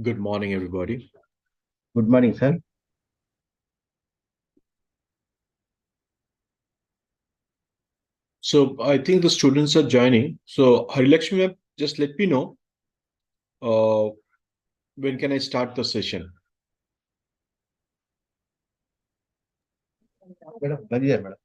Good morning, everybody. Good morning, sir. So I think the students are joining. So Harilakshmi, ma'am, just let me know uh, when can I start the session. Madam, Banjir, madam.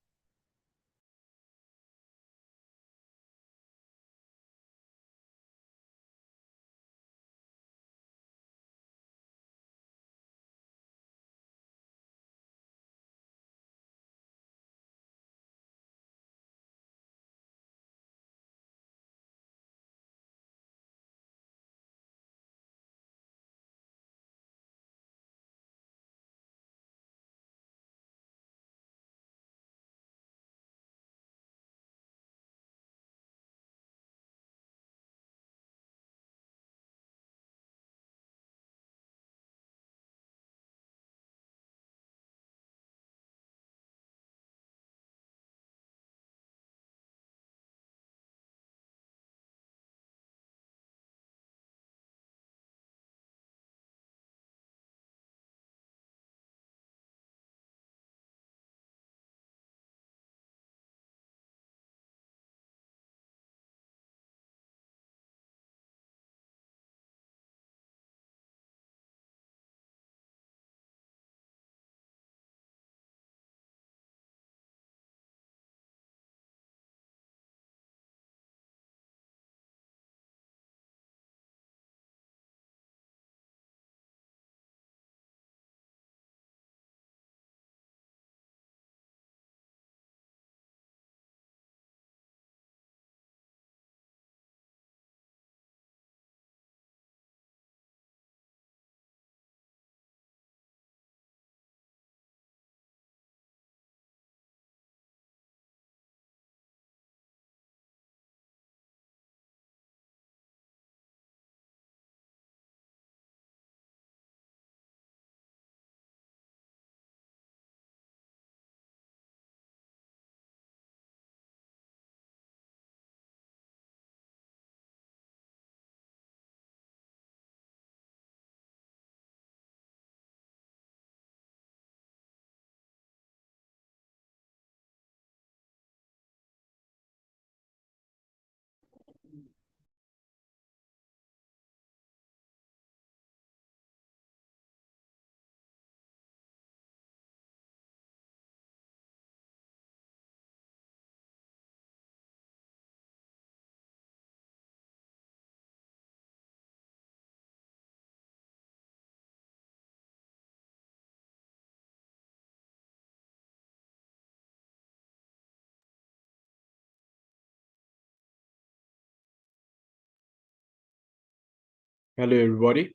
Hello, everybody.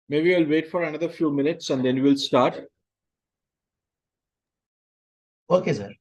Maybe I'll wait for another few minutes and then we'll start. Okay, sir.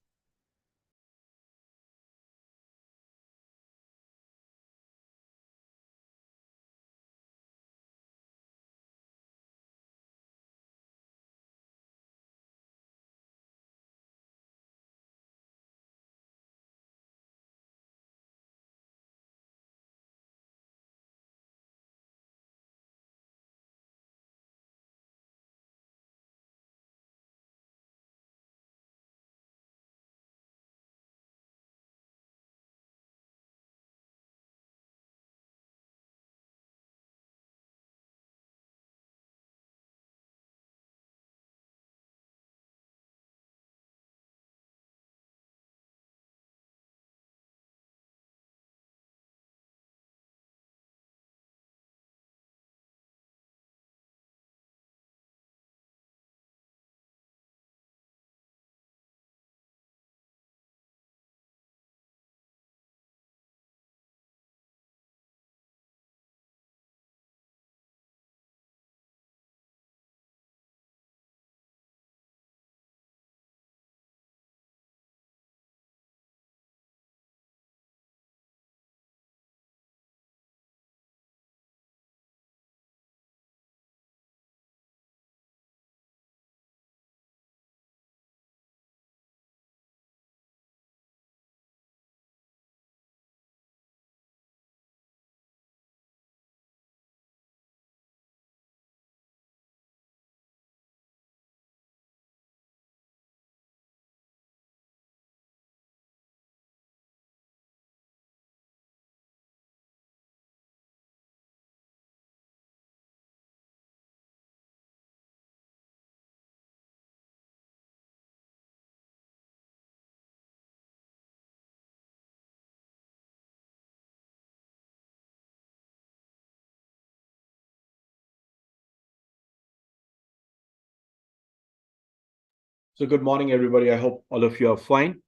So good morning, everybody. I hope all of you are fine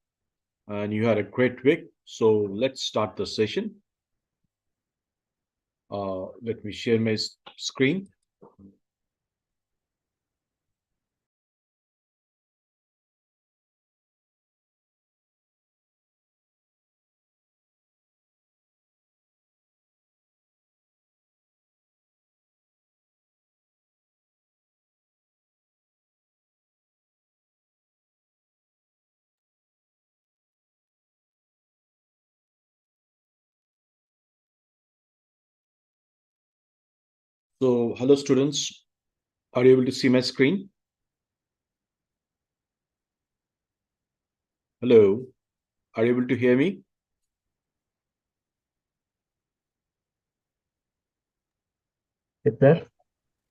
and you had a great week. So let's start the session. Let me share my screen. So hello, students. Are you able to see my screen? Hello. Are you able to hear me? Yes, sir.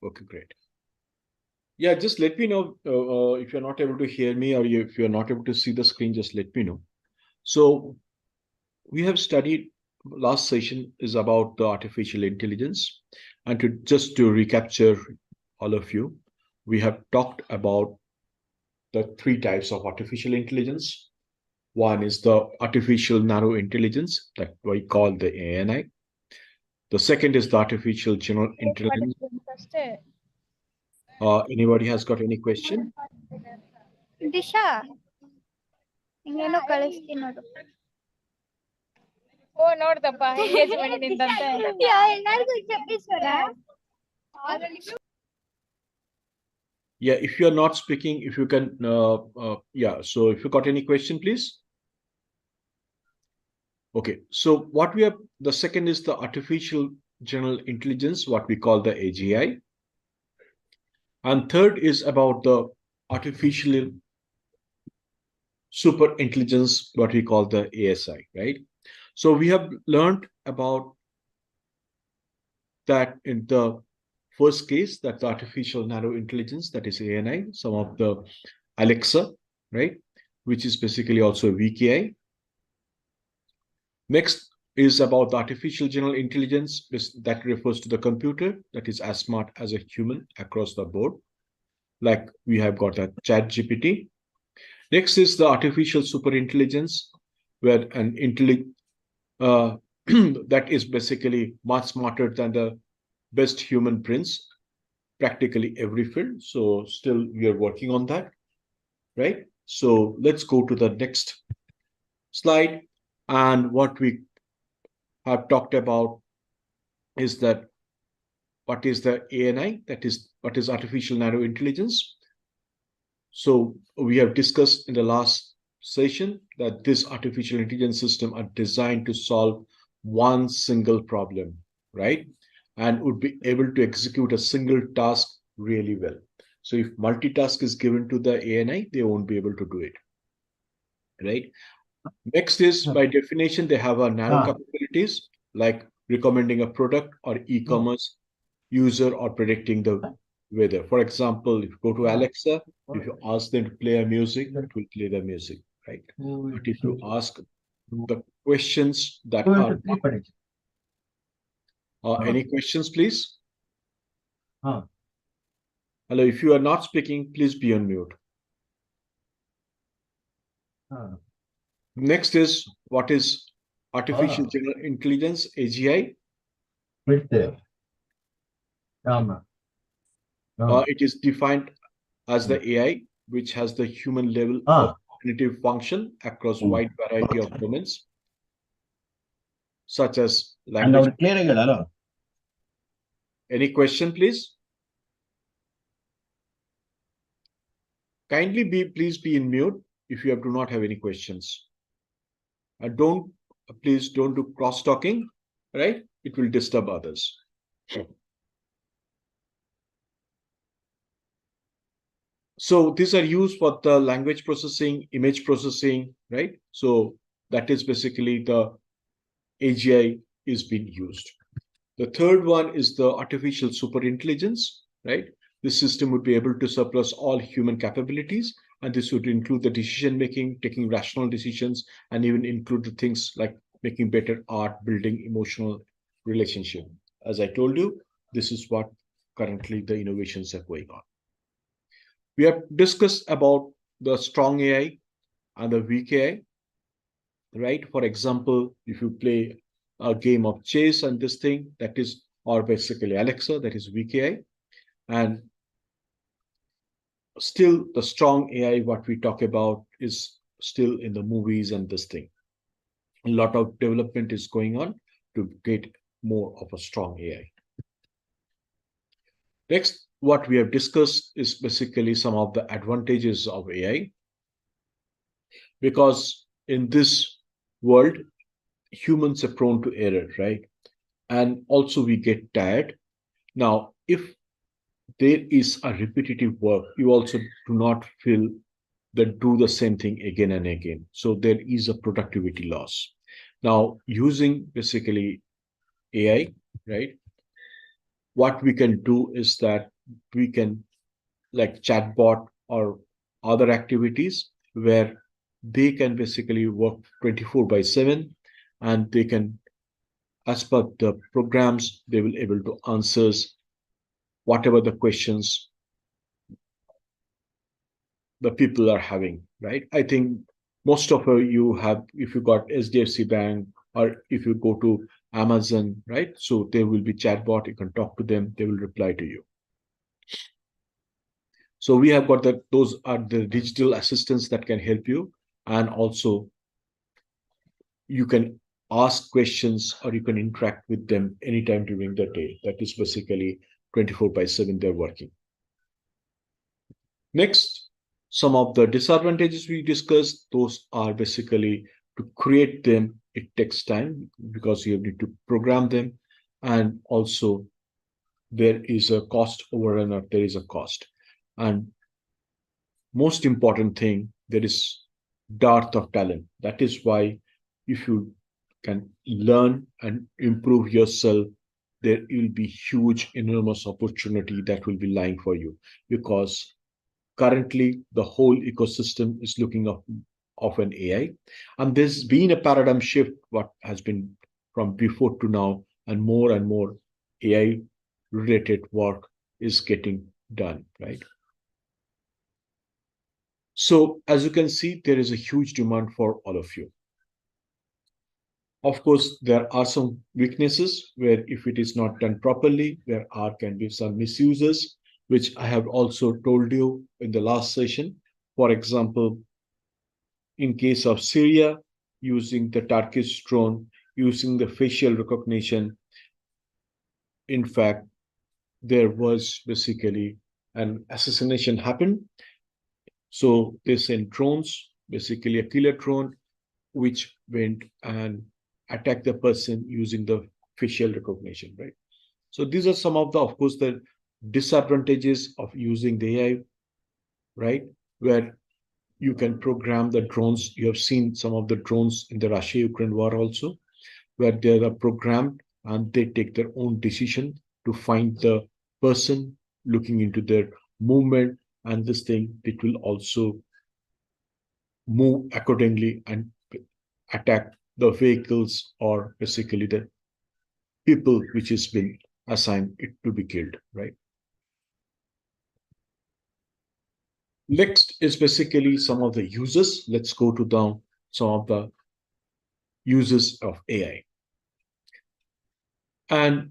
Okay, great. Yeah, just let me know if you're not able to hear me or if you're not able to see the screen, just let me know. So we have studied, last session is about the artificial intelligence. And to recapture all of you, we have talked about the three types of artificial intelligence. One is the artificial narrow intelligence that we call the ANI. The second is the artificial general intelligence. Anybody has got any question? Disha ಹಿಂಗೇನೋ ಕಳಿಸ್ತೀನಿ ನೋಡು ಓ ನೋಡ್ದಪ್ಪ engage ಮಾಡಿನಿಂದಂತ ಎಲ್ಲಾರ್ಗು ಚಪ್ಪಿಸ್ವರ Yeah, if you're not speaking, if you can, yeah. So if you got any question, please. Okay, so what we have, the second is the artificial general intelligence, what we call the AGI. And third is about the artificial super intelligence, what we call the ASI, right? So we have learned about that in the first case, that's artificial narrow intelligence, that is ANI, some of the Alexa, right? Which is basically also VKI. Next is about the artificial general intelligence that refers to the computer that is as smart as a human across the board. Like we have got a chat GPT. Next is the artificial super intelligence, where an that is basically much smarter than the best human brains, practically every field. So still we are working on that, right? So let's go to the next slide. And what we have talked about is that what is the ANI, that is what is artificial narrow intelligence. So we have discussed in the last session that this artificial intelligence system are designed to solve one single problem, right? And would be able to execute a single task really well. So if multitask is given to the ANI, they won't be able to do it, right? Next is, by definition, they have a narrow capabilities like recommending a product or e-commerce user or predicting the weather. For example, if you go to Alexa, if you ask them to play a music, it will play the music, right? But if you ask the questions that are any questions, please? Hello, if you are not speaking, please be on mute. Next is, what is artificial general intelligence, AGI? It is defined as the AI which has the human level of cognitive function across a wide variety of domains, such as language. Any question, please? Kindly please be in mute if you do not have any questions. And please don't do cross-talking, right? It will disturb others. So these are used for the language processing, image processing, right? So that is basically the AGI is being used. The third one is the artificial super intelligence, right? This system would be able to surpass all human capabilities, and this would include the decision making, taking rational decisions, and even include the things like making better art, building emotional relationship. As I told you, this is what currently the innovations are going on. We have discussed about the strong AI and the weak AI, right? For example, if you play a game of chess and this thing, that is, or basically Alexa, that is weak AI. And still the strong AI, what we talk about is still in the movies and this thing. A lot of development is going on to get more of a strong AI. Next, what we have discussed is basically some of the advantages of AI. Because in this world, humans are prone to error, right? And also we get tired. Now, if there is a repetitive work, you also do not feel that do the same thing again and again. So there is a productivity loss. Now, using basically AI, right? What we can do is that we can, like chatbot or other activities, where they can basically work 24/7, and they can, as per the programs, they will able to answers whatever the questions the people are having, right? I think most of you have, if you got SDFC Bank, or if you go to Amazon, right? So there will be chatbot, you can talk to them, they will reply to you. So we have got that, those are the digital assistants that can help you. And also you can ask questions or you can interact with them anytime during the day. That is basically 24/7 they're working. Next, some of the disadvantages we discussed, those are basically to create them, it takes time because you need to program them. And also there is a cost overrun, or there is a cost. And most important thing, there is dearth of talent. That is why if you can learn and improve yourself, there will be huge, enormous opportunity that will be lying for you. Because currently the whole ecosystem is looking of an AI. And there's been a paradigm shift, what has been from before to now, and more AI related work is getting done, right? So as you can see, there is a huge demand for all of you. Of course, there are some weaknesses where if it is not done properly, there can be some misuses, which I have also told you in the last session. For example, in case of Syria, using the Turkish drone, using the facial recognition, in fact, there was basically an assassination happened. So they sent drones, basically a killer drone, which went and attacked the person using the facial recognition, right? So these are some of the, of course, the disadvantages of using the AI, right? Where you can program the drones. You have seen some of the drones in the Russia-Ukraine war also, where they are programmed and they take their own decision to find the person, looking into their movement, and this thing, it will also move accordingly and attack the vehicles or basically the people which has been assigned it to be killed, right? Next is basically some of the uses. Let's go to down some of the uses of AI. And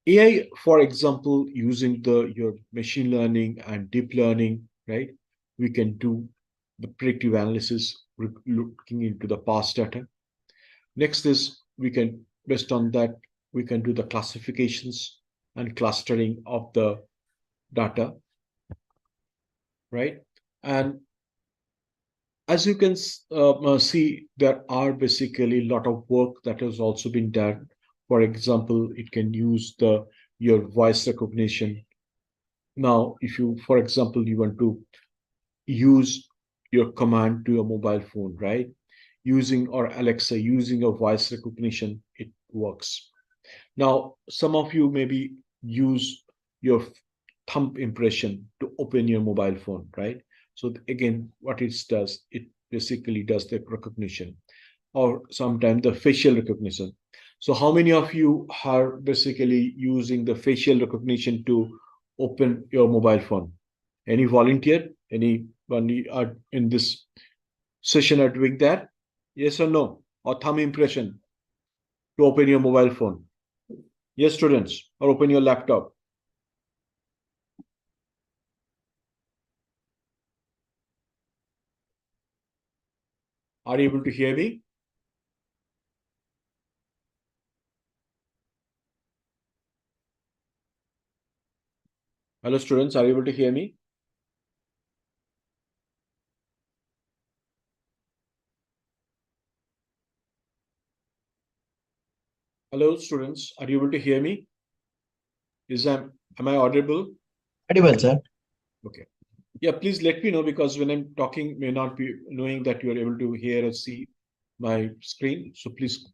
AI, for example, using your machine learning and deep learning, right? We can do the predictive analysis looking into the past data. Next is we can, based on that, we can do the classifications and clustering of the data, right? And as you can see, there are basically a lot of work that has also been done. For example, it can use your voice recognition. Now, if you, for example, you want to use your command to your mobile phone, right? Using, or Alexa, using your voice recognition, it works. Now, some of you maybe use your thumb impression to open your mobile phone, right? So again, what it does, it basically does the recognition, or sometimes the facial recognition. So how many of you are basically using the facial recognition to open your mobile phone? Any volunteer? Any when you are in this session are doing that? Yes or no? Or thumb impression to open your mobile phone? Yes, students, or open your laptop. Are you able to hear me? Hello, students, are you able to hear me? Hello, students, are you able to hear me? Am I audible? Very well, sir. Okay. Yeah, please let me know, because when I'm talking, may not be knowing that you are able to hear or see my screen. So please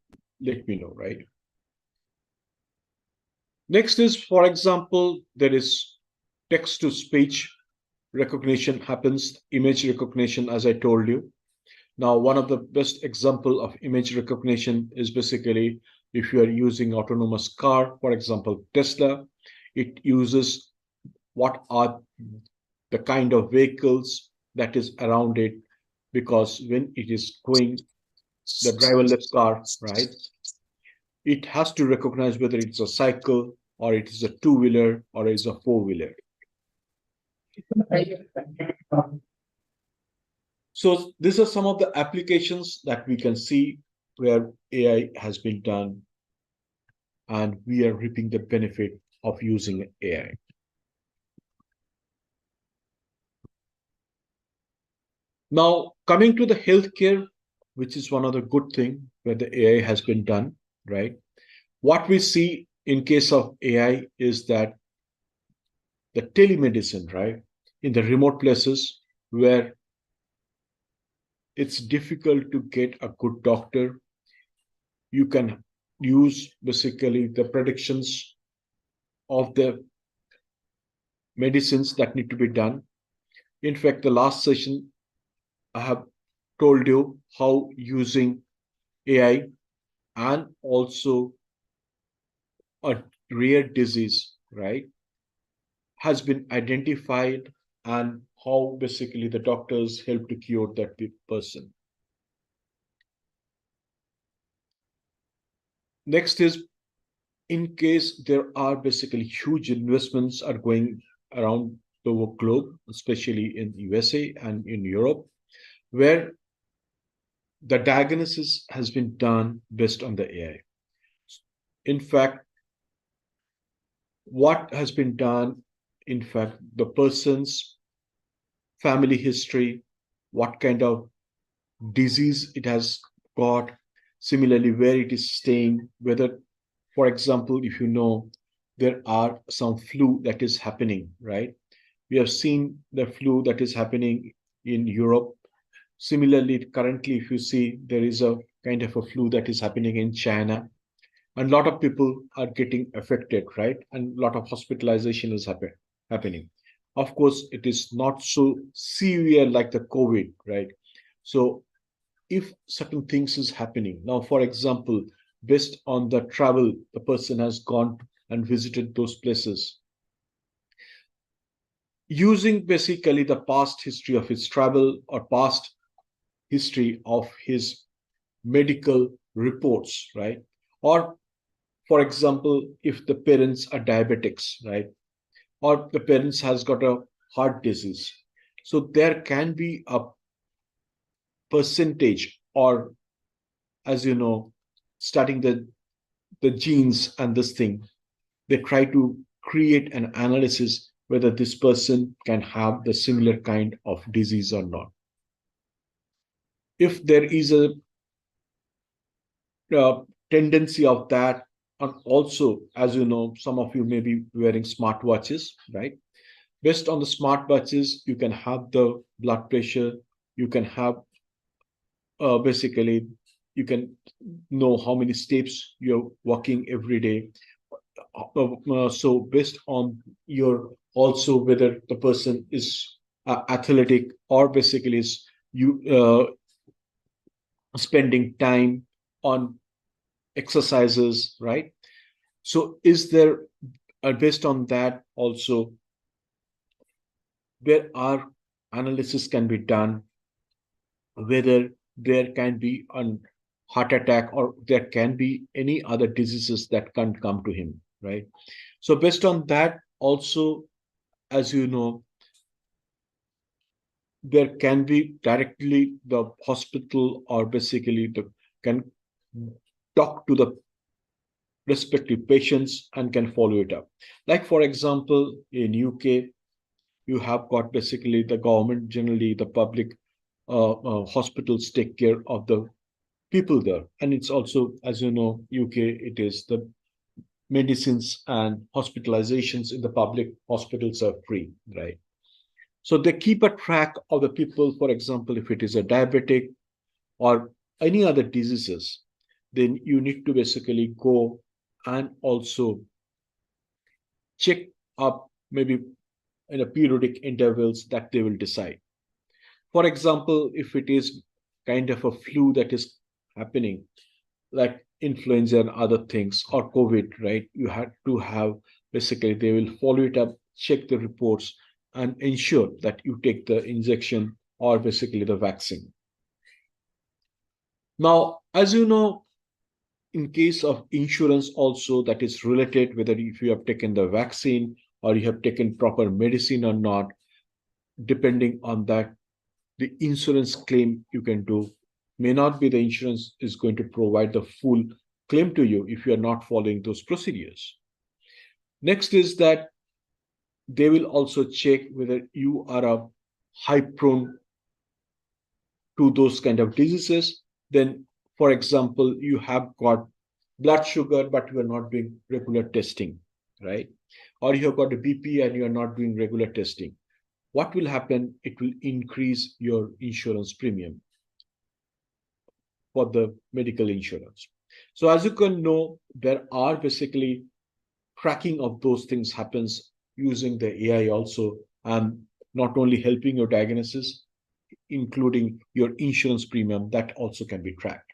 let me know, right? Next is, for example, there is text to speech recognition happens, image recognition, as I told you. Now, one of the best example of image recognition is basically if you are using autonomous car, for example, Tesla, it uses what are the kind of vehicles that is around it, because when it is going the driverless car, right, it has to recognize whether it's a cycle or it is a two-wheeler or it's a four-wheeler. So these are some of the applications that we can see where AI has been done, and we are reaping the benefit of using AI. Now, coming to the healthcare, which is one of the good thing where the AI has been done, right? What we see in case of AI is that the telemedicine, right? In the remote places where it's difficult to get a good doctor, you can use basically the predictions of the medicines that need to be done. In fact, the last session, I have told you how using AI and also a rare disease, right, has been identified, and how basically the doctors help to cure that person. Next is, in case there are basically huge investments are going around the globe, especially in USA and in Europe, where the diagnosis has been done based on the AI. In fact, what has been done, in fact, the person's family history, what kind of disease it has got, similarly, where it is staying, whether, for example, if you know, there are some flu that is happening, right? We have seen the flu that is happening in Europe. Similarly, currently, if you see, there is a kind of a flu that is happening in China, and a lot of people are getting affected, right? And a lot of hospitalization is happening. Of course, it is not so severe like the COVID, right? So if certain things is happening now, for example, based on the travel, the person has gone and visited those places, using basically the past history of his travel or past history of his medical reports, right? Or, for example, if the parents are diabetics, right, or the parents has got a heart disease, so there can be a percentage, or, as you know, starting the genes and this thing, they try to create an analysis whether this person can have the similar kind of disease or not. If there is a tendency of that, and also, as you know, some of you may be wearing smartwatches, right? Based on the smartwatches, you can have the blood pressure, you can have basically, you can know how many steps you're walking every day. So based on your, also whether the person is athletic, or basically is you spending time on exercises, right? So is there, based on that also, there are analysis can be done, whether there can be a heart attack or there can be any other diseases that can come to him, right? So based on that, also, as you know, there can be directly the hospital or basically the can talk to the respective patients and can follow it up. Like for example, in UK, you have got basically the government, generally the public hospitals take care of the people there. And it's also, as you know, UK, it is the medicines and hospitalizations in the public hospitals are free, right? So they keep a track of the people, for example, if it is a diabetic or any other diseases, then you need to basically go and also check up maybe in a periodic intervals that they will decide. For example, if it is kind of a flu that is happening, like influenza and other things, or COVID, right? You have to have basically, they will follow it up, check the reports, and ensure that you take the injection or basically the vaccine. Now, as you know, in case of insurance also, that is related whether if you have taken the vaccine or you have taken proper medicine or not, depending on that, the insurance claim you can do may not be the insurance is going to provide the full claim to you if you are not following those procedures. Next is that they will also check whether you are a high prone to those kind of diseases. Then, for example, you have got blood sugar, but you are not doing regular testing, right? Or you have got a BP and you are not doing regular testing. What will happen? It will increase your insurance premium for the medical insurance. So as you can know, there are basically tracking of those things happens using the AI also, and not only helping your diagnosis, including your insurance premium, that also can be tracked.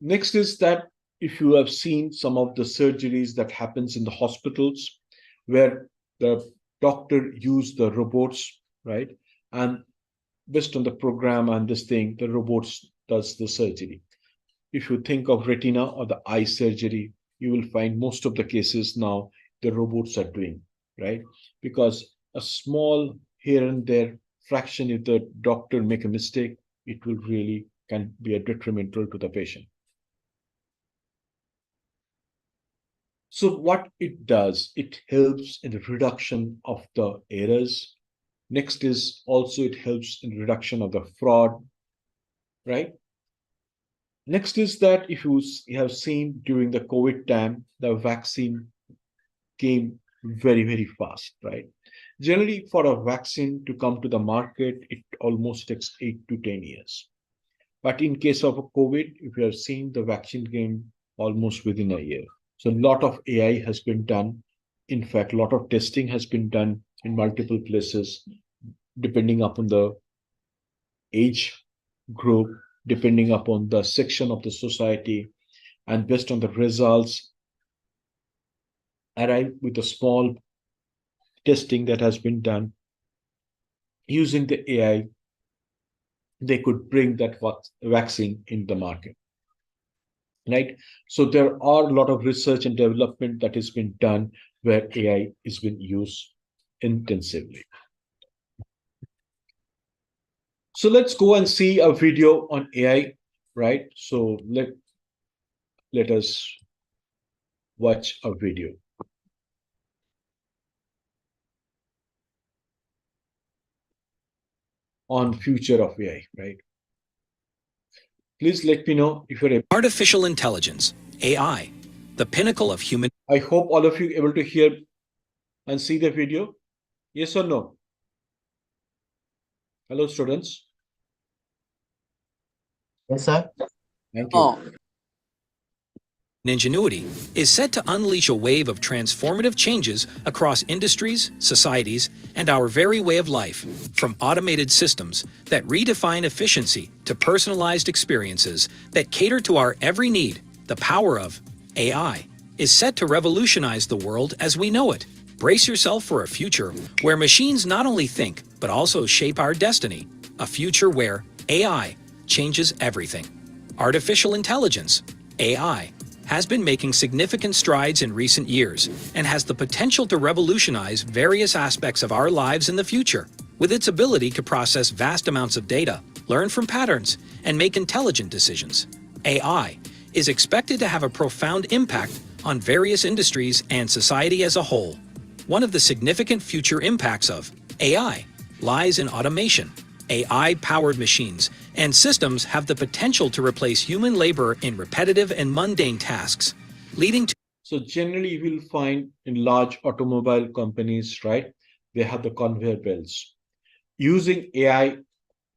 Next is that if you have seen some of the surgeries that happens in the hospitals where the doctor use the robots, right? And based on the program and this thing, the robots does the surgery. If you think of retina or the eye surgery, you will find most of the cases now the robots are doing, right? Because a small here and there fraction, if the doctor make a mistake, it will really can be a detrimental to the patient. So what it does, it helps in the reduction of the errors. Next is also it helps in reduction of the fraud, right? Next is that if you have seen during the COVID time, the vaccine came very, very fast, right? Generally, for a vaccine to come to the market, it almost takes 8 to 10 years. But in case of a COVID, if you have seen, the vaccine came almost within a year. So a lot of AI has been done. In fact, a lot of testing has been done in multiple places, depending upon the age group, depending upon the section of the society, and based on the results, arrive with a small testing that has been done. Using the AI, they could bring that vaccine in the market. Right? So there are a lot of research and development that has been done where AI is being used intensively. So let's go and see a video on AI, right? So let us watch a video on future of AI, right? Please let me know if you're able. Artificial intelligence, AI, the pinnacle of human. I hope all of you able to hear and see the video. Yes or no? Hello, students. Yes, sir. Thank you. Ingenuity is set to unleash a wave of transformative changes across industries, societies, and our very way of life, from automated systems that redefine efficiency to personalized experiences that cater to our every need. The power of AI is set to revolutionize the world as we know it. Brace yourself for a future where machines not only think, but also shape our destiny. A future where AI changes everything. Artificial intelligence, AI, has been making significant strides in recent years and has the potential to revolutionize various aspects of our lives in the future. With its ability to process vast amounts of data, learn from patterns, and make intelligent decisions, AI is expected to have a profound impact on various industries and society as a whole. One of the significant future impacts of AI lies in automation. AI-powered machines and systems have the potential to replace human labor in repetitive and mundane tasks, leading to... So generally you will find in large automobile companies, right, they have the conveyor belts. Using AI,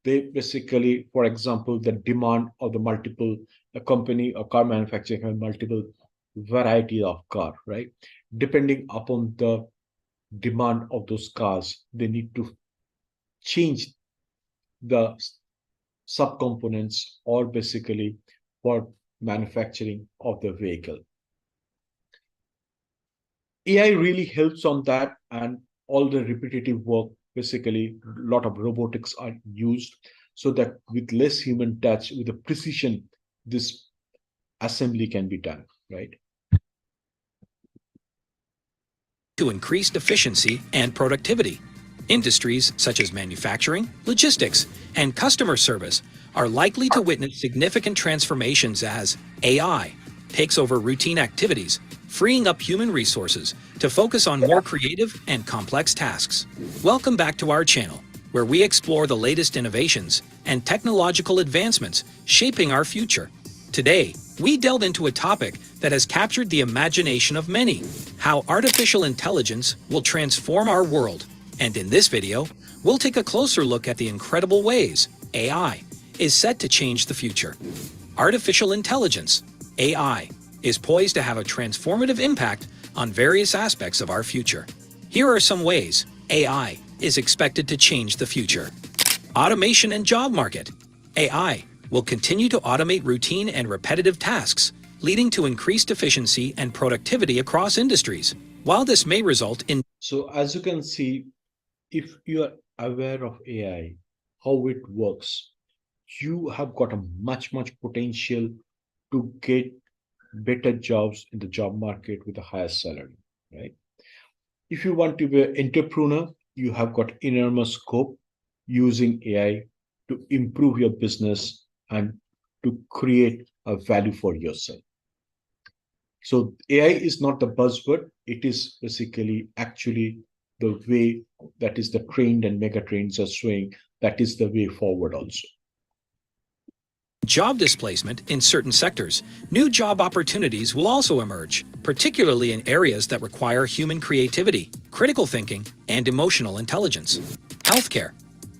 they basically, for example, the demand of the multiple, a company or car manufacturer have multiple variety of car, right? Depending upon the demand of those cars, they need to change the subcomponents or basically for manufacturing of the vehicle. AI really helps on that, and all the repetitive work, basically a lot of robotics are used so that with less human touch, with the precision, this assembly can be done, right? To increased efficiency and productivity. Industries such as manufacturing, logistics, and customer service are likely to witness significant transformations as AI takes over routine activities, freeing up human resources to focus on more creative and complex tasks. Welcome back to our channel, where we explore the latest innovations and technological advancements shaping our future. Today, we delve into a topic that has captured the imagination of many: how artificial intelligence will transform our world. And in this video, we'll take a closer look at the incredible ways AI is set to change the future. Artificial intelligence, AI, is poised to have a transformative impact on various aspects of our future. Here are some ways AI is expected to change the future. Automation and job market. AI will continue to automate routine and repetitive tasks, leading to increased efficiency and productivity across industries. While this may result in... So as you can see, if you are aware of AI, how it works, you have got a much potential to get better jobs in the job market with a higher salary, right? If you want to be an entrepreneur, you have got enormous scope using AI to improve your business and to create a value for yourself. So AI is not the buzzword, it is basically actually the way that is the trend and mega trends are showing that is the way forward also. Job displacement in certain sectors, new job opportunities will also emerge, particularly in areas that require human creativity, critical thinking, and emotional intelligence. Healthcare.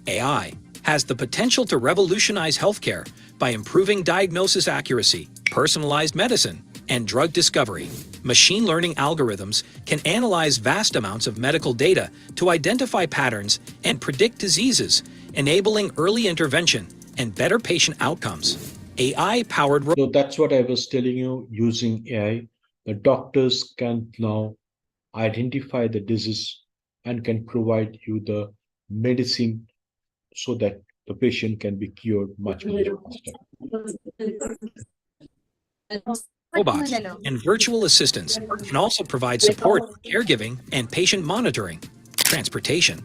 AI has the potential to revolutionize healthcare by improving diagnosis accuracy, personalized medicine, and drug discovery. Machine learning algorithms can analyze vast amounts of medical data to identify patterns and predict diseases, enabling early intervention and better patient outcomes. AI-powered... So that's what I was telling you, using AI, the doctors can now identify the disease and can provide you the medicine so that the patient can be cured much faster. Robots and virtual assistants can also provide support in caregiving and patient monitoring. Transportation.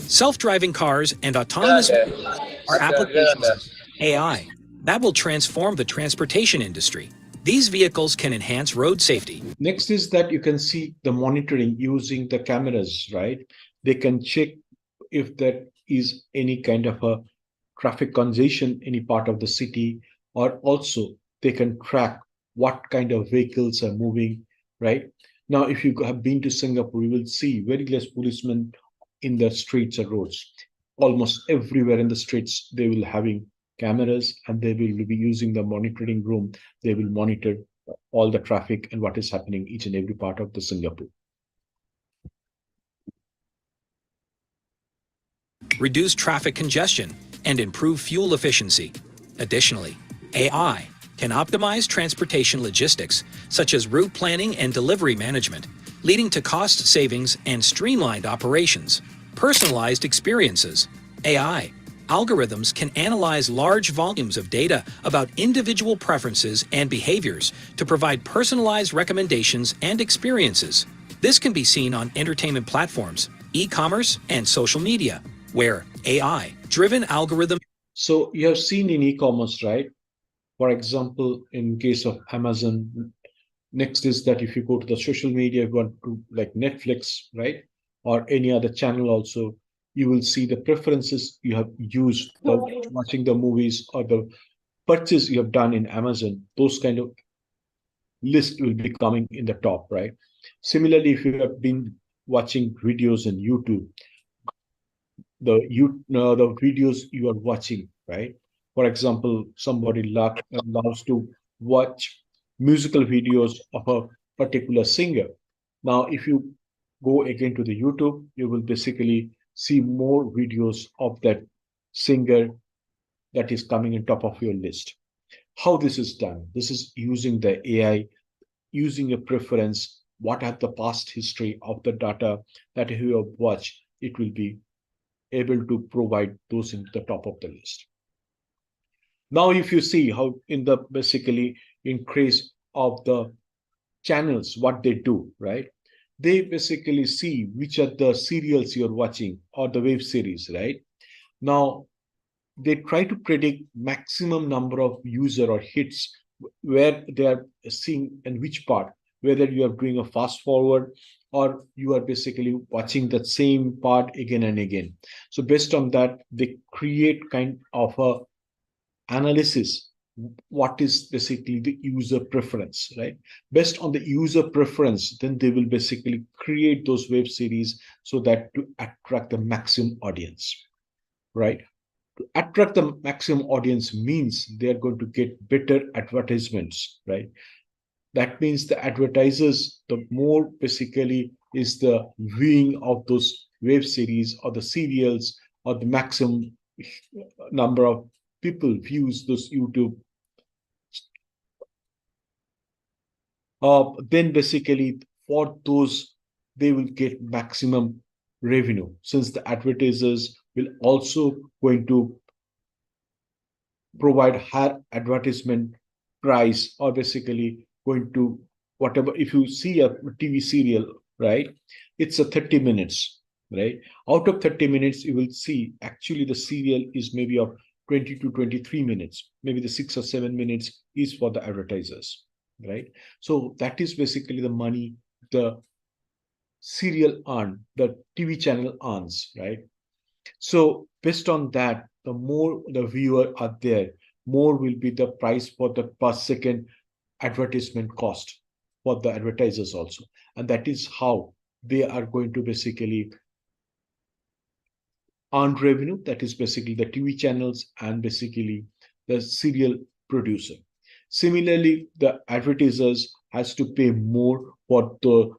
Self-driving cars and autonomous vehicles are applications of AI that will transform the transportation industry. These vehicles can enhance road safety. Next is that you can see the monitoring using the cameras, right? They can check if there is any kind of a traffic congestion, any part of the city, or also they can track what kind of vehicles are moving, right? Now, if you have been to Singapore, you will see very less policemen in the streets or roads. Almost everywhere in the streets, they will having cameras and they will be using the monitoring room. They will monitor all the traffic and what is happening each and every part of the Singapore. Reduce traffic congestion and improve fuel efficiency. Additionally, AI can optimize transportation logistics, such as route planning and delivery management, leading to cost savings and streamlined operations. Personalized experiences. AI. Algorithms can analyze large volumes of data about individual preferences and behaviors to provide personalized recommendations and experiences. This can be seen on entertainment platforms, e-commerce, and social media, where AI-driven algorithms. So you have seen in e-commerce, right? For example, in case of Amazon, next is that if you go to the social media, you want to like Netflix, right? Or any other channel also, you will see the preferences you have used for watching the movies or the purchase you have done in Amazon. Those kind of list will be coming in the top, right? Similarly, if you have been watching videos in YouTube, the videos you are watching, right? For example, somebody loves to watch musical videos of a particular singer. Now, if you go again to the YouTube, you will basically see more videos of that singer that is coming in top of your list. How this is done? This is using the AI, using a preference, what are the past history of the data that you have watched, it will be able to provide those in the top of the list. Now, if you see how in the basically increase of the channels, what they do, right? They basically see which are the serials you're watching or the web series, right? Now, they try to predict maximum number of user or hits where they are seeing and which part, whether you are doing a fast forward or you are basically watching that same part again and again. So based on that, they create kind of a analysis. What is basically the user preference, right? Based on the user preference, then they will basically create those web series so that to attract the maximum audience, right? To attract the maximum audience means they are going to get better advertisements, right? That means the advertisers, the more basically is the viewing of those web series or the serials or the maximum number of people views those YouTube. Then basically for those, they will get maximum revenue since the advertisers will also going to provide higher advertisement price or basically going to whatever. If you see a TV serial, right, it's a 30 minutes, right? Out of 30 minutes, you will see actually the serial is maybe of 20 to 23 minutes, maybe the 6 or 7 minutes is for the advertisers, right? So that is basically the money the serial earn, the TV channel earns, right? So based on that, the more the viewer are there, more will be the price for the per second advertisement cost for the advertisers also. And that is how they are going to basically earn revenue. That is basically the TV channels and basically the serial producer. Similarly, the advertisers has to pay more for the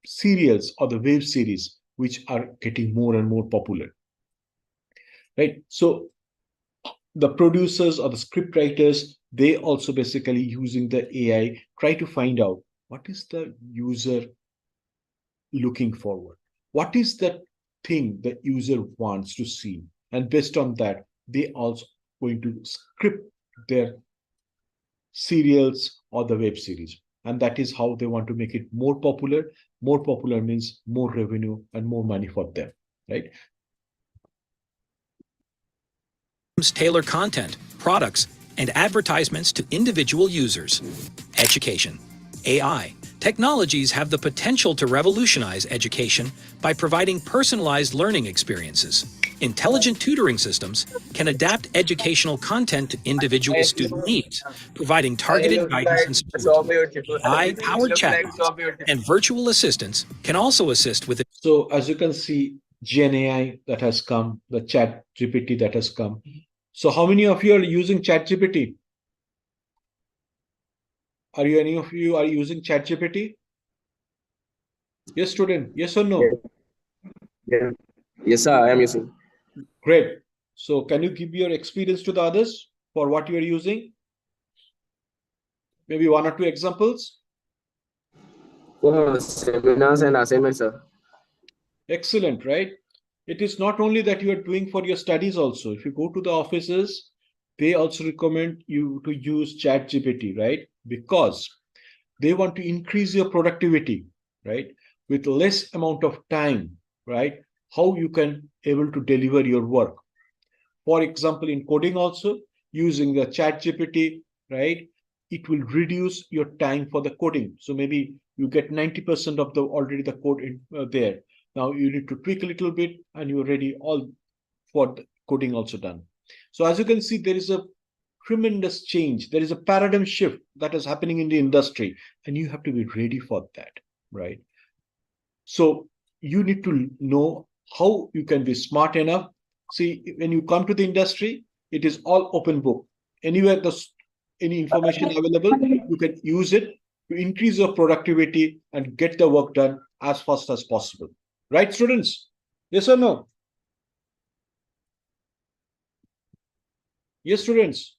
serials or the web series, which are getting more and more popular. Right. So the producers or the script writers, they also basically using the AI, try to find out what is the user looking forward. What is the thing that user wants to see? And based on that, they also going to script their serials or the web series. And that is how they want to make it more popular. More popular means more revenue and more money for them, right? Tailor content, products, and advertisements to individual users. Education. AI. Technologies have the potential to revolutionize education by providing personalized learning experiences. Intelligent tutoring systems can adapt educational content to individual student needs, providing targeted guidance and support. AI-powered chatbots and virtual assistants can also assist with. So as you can see, Gen AI that has come, the Chat GPT that has come. So how many of you are using Chat GPT? Are you any of you are using Chat GPT? Yes, student. Yes or no? Yeah. Yes, sir, I am using. Great. So can you give your experience to the others for what you are using? Maybe one or two examples. For seminars and assignments, sir. Excellent, right? It is not only that you are doing for your studies also. If you go to the offices, they also recommend you to use ChatGPT, right? Because they want to increase your productivity, right? With less amount of time, right? How you can able to deliver your work. For example, in coding also, using the ChatGPT, right? It will reduce your time for the coding. So maybe you get 90% of the already the code there. Now you need to tweak a little bit and you're ready all for the coding also done. So as you can see, there is a tremendous change. There is a paradigm shift that is happening in the industry, and you have to be ready for that, right? So you need to know how you can be smart enough. See, when you come to the industry, it is all open book. Anywhere there's any information available, you can use it to increase your productivity and get the work done as fast as possible. Right, students? Yes or no? Yes, students.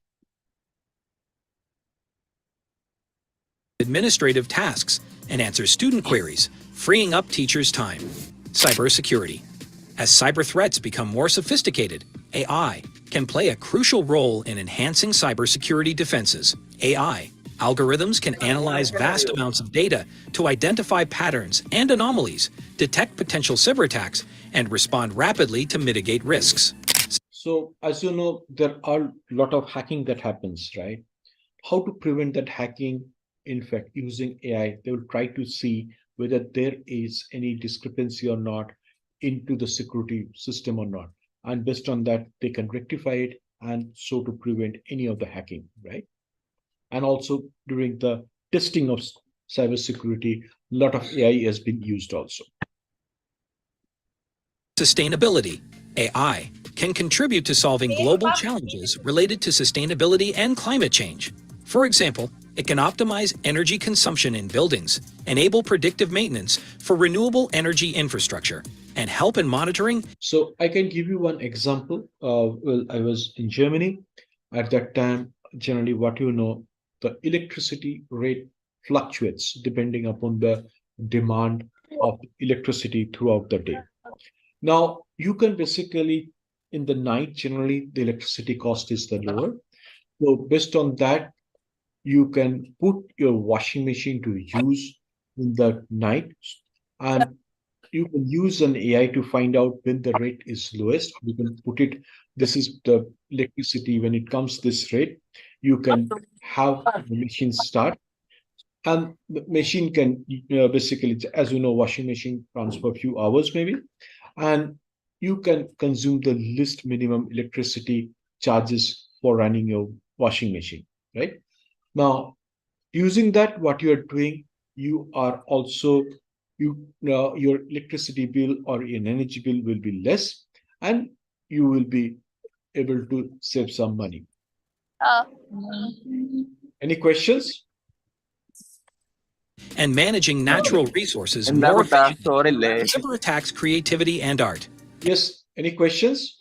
Administrative tasks and answer student queries, freeing up teachers' time. Cybersecurity. As cyber threats become more sophisticated, AI can play a crucial role in enhancing cybersecurity defenses. AI algorithms can analyze vast amounts of data to identify patterns and anomalies, detect potential cyber attacks, and respond rapidly to mitigate risks. So, as you know, there are a lot of hacking that happens, right? How to prevent that hacking? In fact, using AI, they will try to see whether there is any discrepancy or not into the security system or not. And based on that, they can rectify it and so to prevent any of the hacking, right? And also during the testing of cybersecurity, a lot of AI has been used also. Sustainability. AI can contribute to solving global challenges related to sustainability and climate change. For example, it can optimize energy consumption in buildings, enable predictive maintenance for renewable energy infrastructure, and help in monitoring. So I can give you one example. Well, I was in Germany at that time. Generally, what you know, the electricity rate fluctuates depending upon the demand of electricity throughout the day. Now, you can basically, in the night, generally, the electricity cost is the lower. So based on that, you can put your washing machine to use in the night, and you can use an AI to find out when the rate is lowest. You can put it, this is the electricity, when it comes this rate, you can have the machine start. And the machine can basically, as you know, washing machine runs for a few hours maybe, and you can consume the least minimum electricity charges for running your washing machine, right? Now, using that, what you are doing, you are also, your electricity bill or an energy bill will be less, and you will be able to save some money. Any questions? And managing natural resources more efficiently. Cyber attacks creativity and art. Yes, any questions?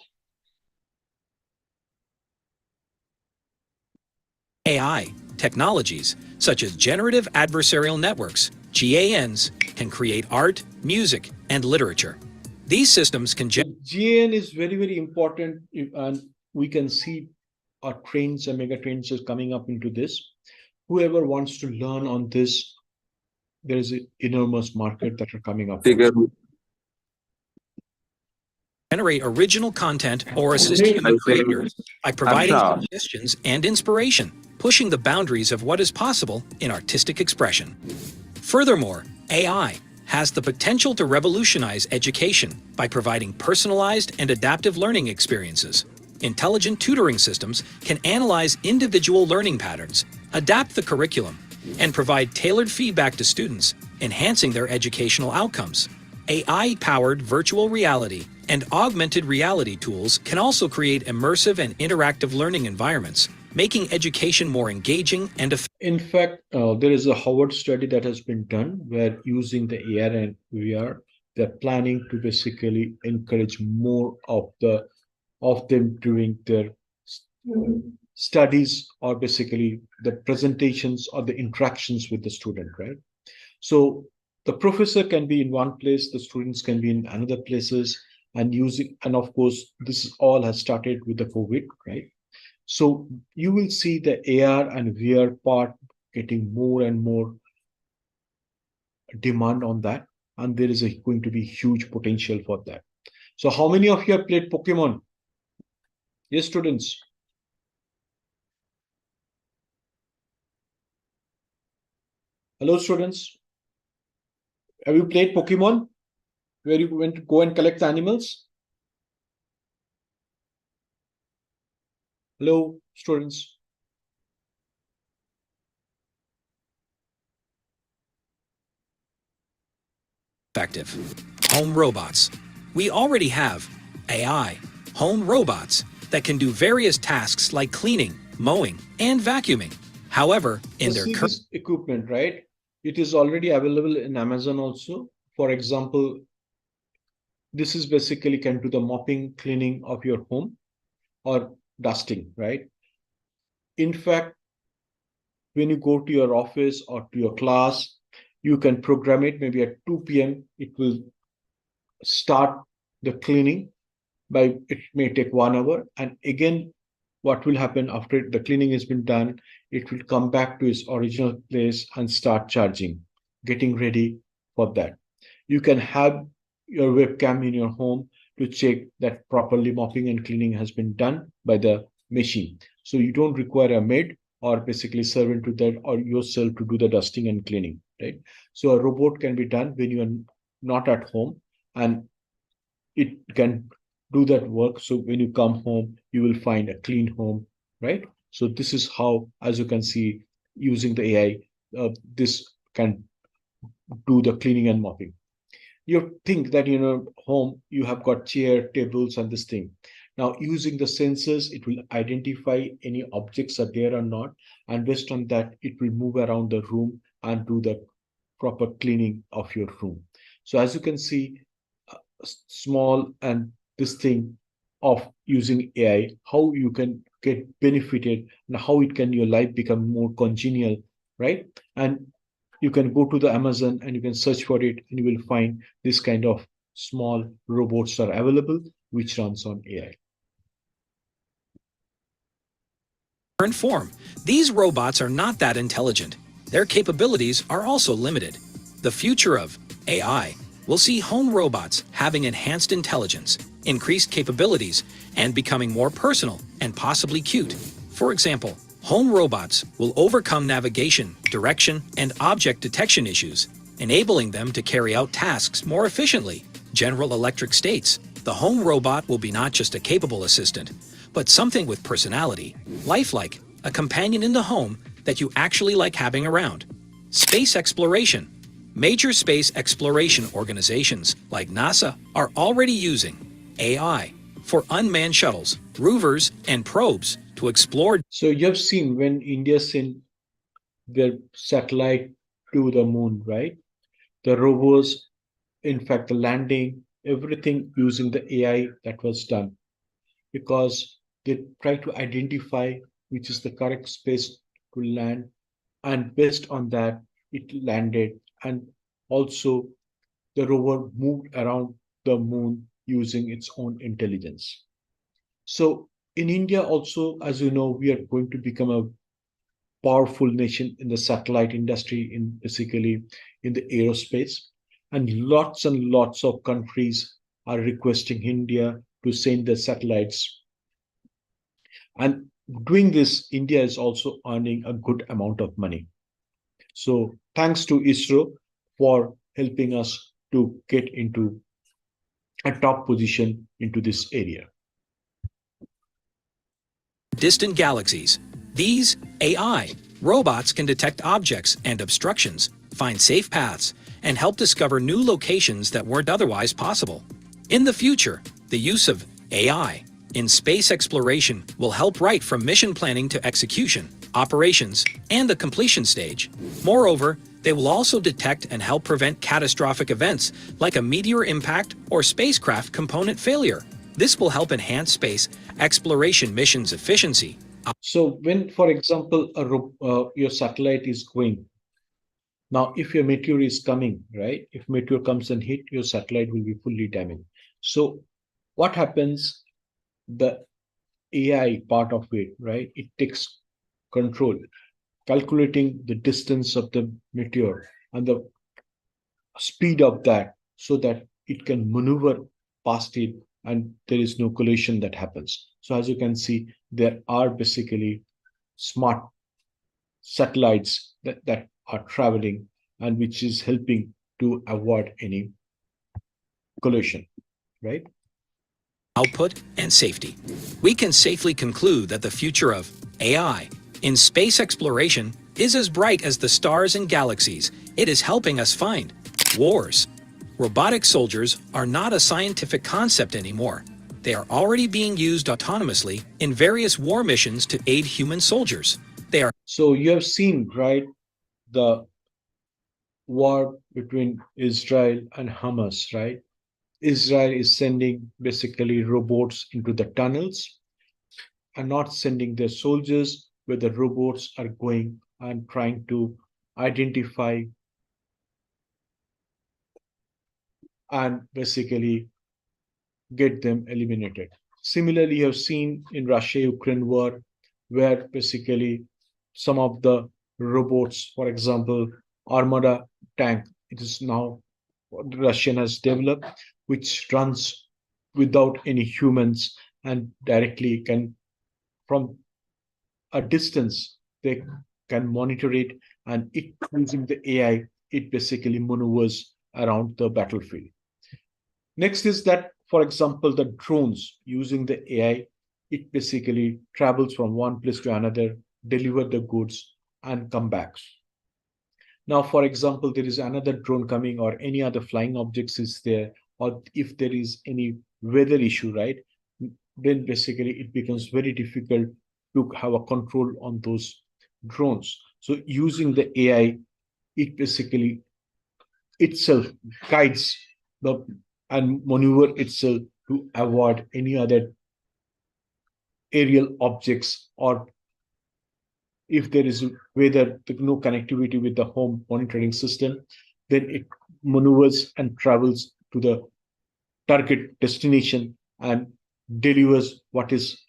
AI technologies such as generative adversarial networks, GANs, can create art, music, and literature. These systems can GAN is very, very important, and we can see our trains and mega trains is coming up into this. Whoever wants to learn on this, there is an enormous market that are coming up. generate original content or assist human creators by providing suggestions and inspiration, pushing the boundaries of what is possible in artistic expression. Furthermore, AI has the potential to revolutionize education by providing personalized and adaptive learning experiences. Intelligent tutoring systems can analyze individual learning patterns, adapt the curriculum, and provide tailored feedback to students, enhancing their educational outcomes. AI-powered virtual reality and augmented reality tools can also create immersive and interactive learning environments, making education more engaging and effective. In fact, there is a Harvard study that has been done where using the AR and VR, they're planning to basically encourage more of them doing their studies, or basically the presentations or the interactions with the student, right? So the professor can be in one place, the students can be in another places, and using, and of course, this all has started with the COVID, right? So you will see the AR and VR part getting more and more demand on that, and there is going to be huge potential for that. So how many of you have played Pokemon? Yes, students. Hello, students. Have you played Pokemon? Where you went to go and collect animals? Hello, students. Effective. Home robots. We already have AI, home robots that can do various tasks like cleaning, mowing, and vacuuming. However, in their See current this equipment, right? It is already available in Amazon also. For example, this is basically can do the mopping, cleaning of your home or dusting, right? In fact, when you go to your office or to your class, you can program it maybe at 2 p.m. It will start the cleaning by, it may take 1 hour. And again, what will happen after the cleaning has been done, it will come back to its original place and start charging, getting ready for that. You can have your webcam in your home to check that properly mopping and cleaning has been done by the machine. So you don't require a maid or basically servant to that or yourself to do the dusting and cleaning, right? So a robot can be done when you are not at home, and it can do that work. So when you come home, you will find a clean home, right? So this is how, as you can see, using the AI, this can do the cleaning and mopping. You think that home you have got chair, tables, and this thing. Now using the sensors, it will identify any objects are there or not, and based on that, it will move around the room and do the proper cleaning of your room. So as you can see, small and this thing of using AI, how you can get benefited and how it can your life become more congenial, right? And you can go to the Amazon and you can search for it, and you will find this kind of small robots are available which runs on AI. form, these robots are not that intelligent. Their capabilities are also limited. The future of AI will see home robots having enhanced intelligence, increased capabilities, and becoming more personal and possibly cute. For example, home robots will overcome navigation, direction, and object detection issues, enabling them to carry out tasks more efficiently. General Electric states, the home robot will be not just a capable assistant, but something with personality, lifelike, a companion in the home that you actually like having around. Space exploration. Major space exploration organizations like NASA are already using AI for unmanned shuttles, rovers, and probes to explore. So you have seen when India sent their satellite to the moon, right? The rovers, in fact, the landing, everything using the AI that was done, because they try to identify which is the correct space to land, and based on that, it landed. And also, the rover moved around the moon using its own intelligence. So, in India, also, as you know, we are going to become a powerful nation in the satellite industry, in basically in the aerospace, and lots of countries are requesting India to send their satellites. And doing this, India is also earning a good amount of money. So thanks to ISRO for helping us to get into a top position into this area. Distant galaxies. These AI robots can detect objects and obstructions, find safe paths, and help discover new locations that weren't otherwise possible. In the future, the use of AI in space exploration will help right from mission planning to execution, operations, and the completion stage. Moreover, they will also detect and help prevent catastrophic events like a meteor impact or spacecraft component failure. This will help enhance space exploration missions' efficiency. So when, for example, your satellite is going Now, if your meteor is coming, right? If meteor comes and hit, your satellite will be fully damaged. So what happens? The AI part of it, right? It takes control, calculating the distance of the meteor and the speed of that so that it can maneuver past it and there is no collision that happens. So as you can see, there are basically smart satellites that are traveling and which is helping to avoid any collision, right? Output and safety. We can safely conclude that the future of AI in space exploration is as bright as the stars and galaxies it is helping us find. Wars. Robotic soldiers are not a scientific concept anymore. They are already being used autonomously in various war missions to aid human soldiers. They are So you have seen, right, the war between Israel and Hamas, right? Israel is sending basically robots into the tunnels and not sending their soldiers where the robots are going and trying to identify and basically get them eliminated. Similarly, you have seen in Russia-Ukraine war, where basically some of the robots, for example, Armada tank, it is now what Russian has developed, which runs without any humans and directly can, from a distance, they can monitor it and it using the AI, it basically maneuvers around the battlefield. Next is that, for example, the drones using the AI, it basically travels from one place to another, deliver the goods, and come back. Now, for example, there is another drone coming or any other flying objects is there, or if there is any weather issue, right? Then basically it becomes very difficult to have a control on those drones. So using the AI, it basically itself guides the and maneuver itself to avoid any other aerial objects, or if there is whether no connectivity with the home monitoring system, then it maneuvers and travels to the target destination and delivers what is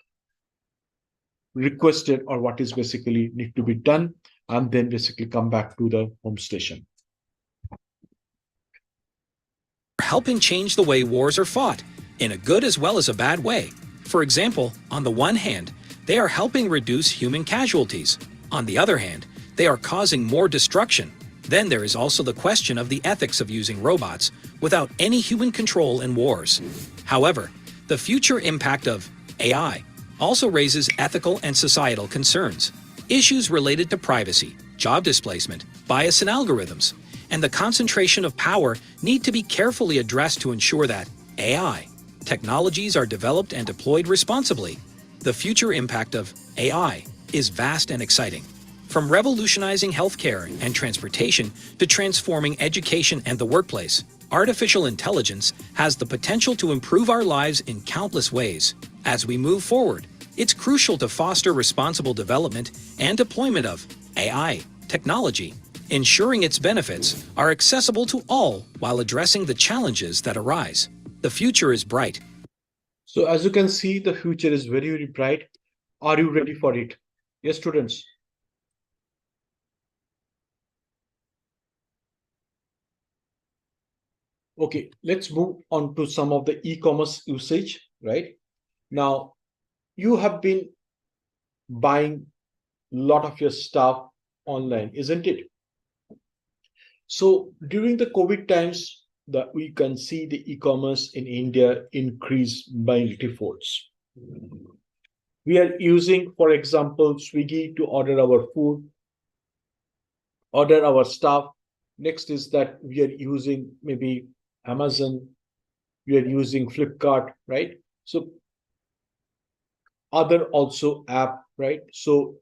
requested or what is basically need to be done, and then basically come back to the home station. helping change the way wars are fought, in a good as well as a bad way. For example, on the one hand, they are helping reduce human casualties. On the other hand, they are causing more destruction. Then there is also the question of the ethics of using robots without any human control in wars. However, the future impact of AI also raises ethical and societal concerns. Issues related to privacy, job displacement, bias in algorithms, and the concentration of power need to be carefully addressed to ensure that AI technologies are developed and deployed responsibly. The future impact of AI is vast and exciting. From revolutionizing healthcare and transportation to transforming education and the workplace, artificial intelligence has the potential to improve our lives in countless ways. As we move forward, it's crucial to foster responsible development and deployment of AI technology, ensuring its benefits are accessible to all while addressing the challenges that arise. The future is bright. So as you can see, the future is very, very bright. Are you ready for it? Yes, students. Okay, let's move on to some of the e-commerce usage, right? Now, you have been buying a lot of your stuff online, isn't it? So during the COVID times, that we can see the e-commerce in India increase by multifolds. We are using, for example, Swiggy to order our food, order our stuff. Next is that we are using maybe Amazon, we are using Flipkart, right? So other also app, right? So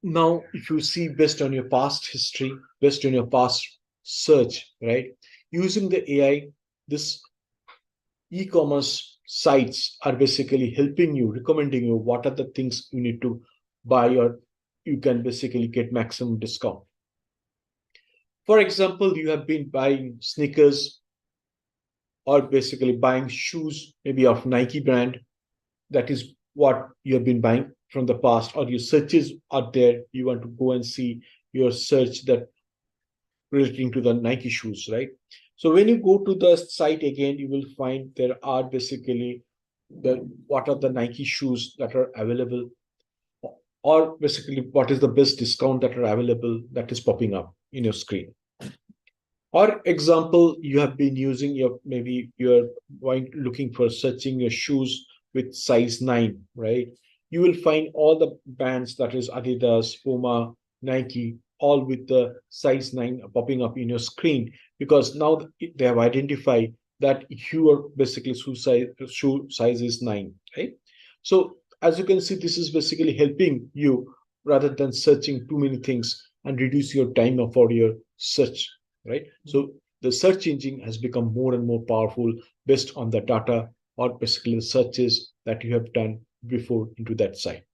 now if you see based on your past history, based on your past search, right? Using the AI, this e-commerce sites are basically helping you, recommending you what are the things you need to buy or you can basically get maximum discount. For example, you have been buying sneakers or basically buying shoes, maybe of Nike brand. That is what you have been buying from the past, or your searches are there. You want to go and see your search that relating to the Nike shoes, right? So when you go to the site again, you will find there are basically what are the Nike shoes that are available, or basically what is the best discount that are available that is popping up in your screen. Or example, you have been using maybe you're looking for searching your shoes with size 9, right? You will find all the brands, that is Adidas, Puma, Nike, all with the size 9 popping up in your screen, because now they have identified that your basically shoe size is 9, right? So as you can see, this is basically helping you rather than searching too many things and reduce your time for your search, right? So the search engine has become more and more powerful based on the data or basically the searches that you have done before into that site,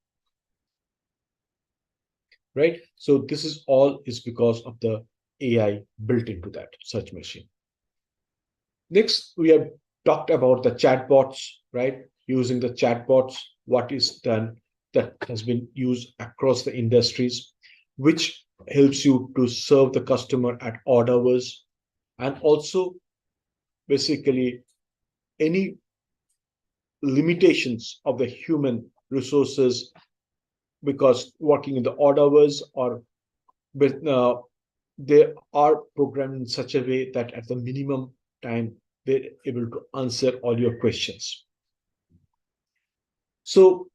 right? So this is all is because of the AI built into that search machine. Next, we have talked about the chatbots, right? Using the chatbots, what is done that has been used across the industries, which helps you to serve the customer at odd hours, and also basically any limitations of the human resources, because working in the odd hours or they are programmed in such a way that at the minimum time they're able to answer all your questions. So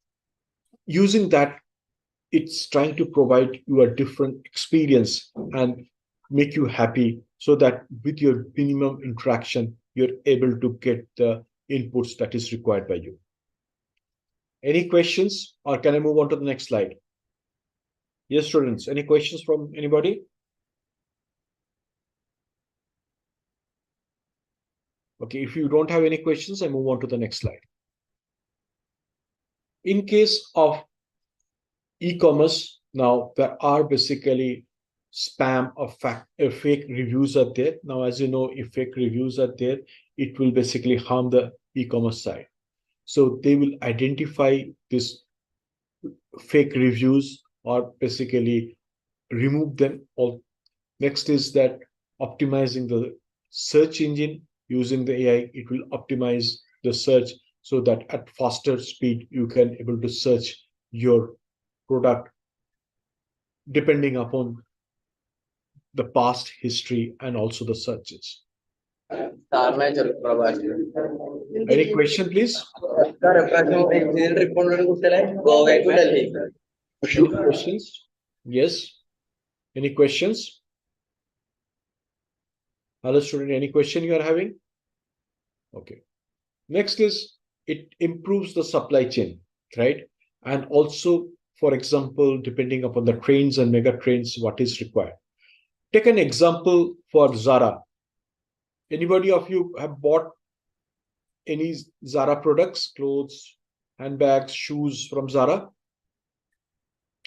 using that, it's trying to provide you a different experience and make you happy, so that with your minimum interaction you're able to get the inputs that is required by you. Any questions, or can I move on to the next slide? Yes, students, any questions from anybody? Okay, if you don't have any questions, I move on to the next slide. In case of e-commerce, now there are basically spam or fake reviews are there. Now, as you know, if fake reviews are there, it will basically harm the e-commerce side. So they will identify this fake reviews or basically remove them all. Next is that optimizing the search engine using the AI. It will optimize the search so that at faster speed you can able to search your product depending upon the past history and also the searches. Any question, please? Any questions? Yes. Any questions? Hello, student. Any question you are having? Okay. Next is it improves the supply chain, right? And also, for example, depending upon the trends and mega trends, what is required. Take an example for Zara. Anybody of you have bought any Zara products, clothes, handbags, shoes from Zara?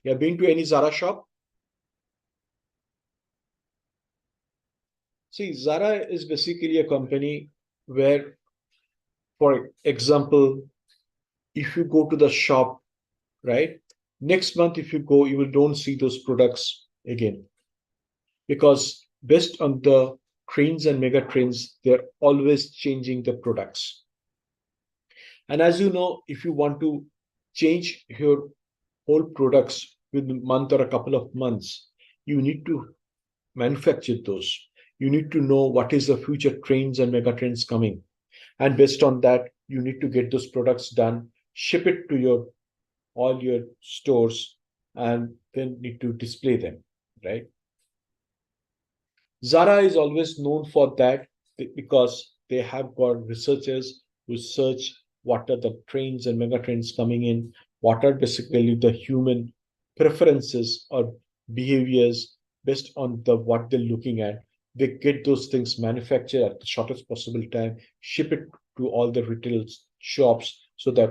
You have been to any Zara shop? See, Zara is basically a company where, for example, if you go to the shop, right? Next month, if you go, you will don't see those products again. Because based on the trends and mega trends, they're always changing the products. And as you know, if you want to change your whole products within a month or a couple of months, you need to manufacture those. You need to know what is the future trends and mega trends coming. And based on that, you need to get those products done, ship it to all your stores, and then need to display them, right? Zara is always known for that because they have got researchers who search what are the trends and mega trends coming in, what are basically the human preferences or behaviors based on what they're looking at. They get those things manufactured at the shortest possible time, ship it to all the retail shops so that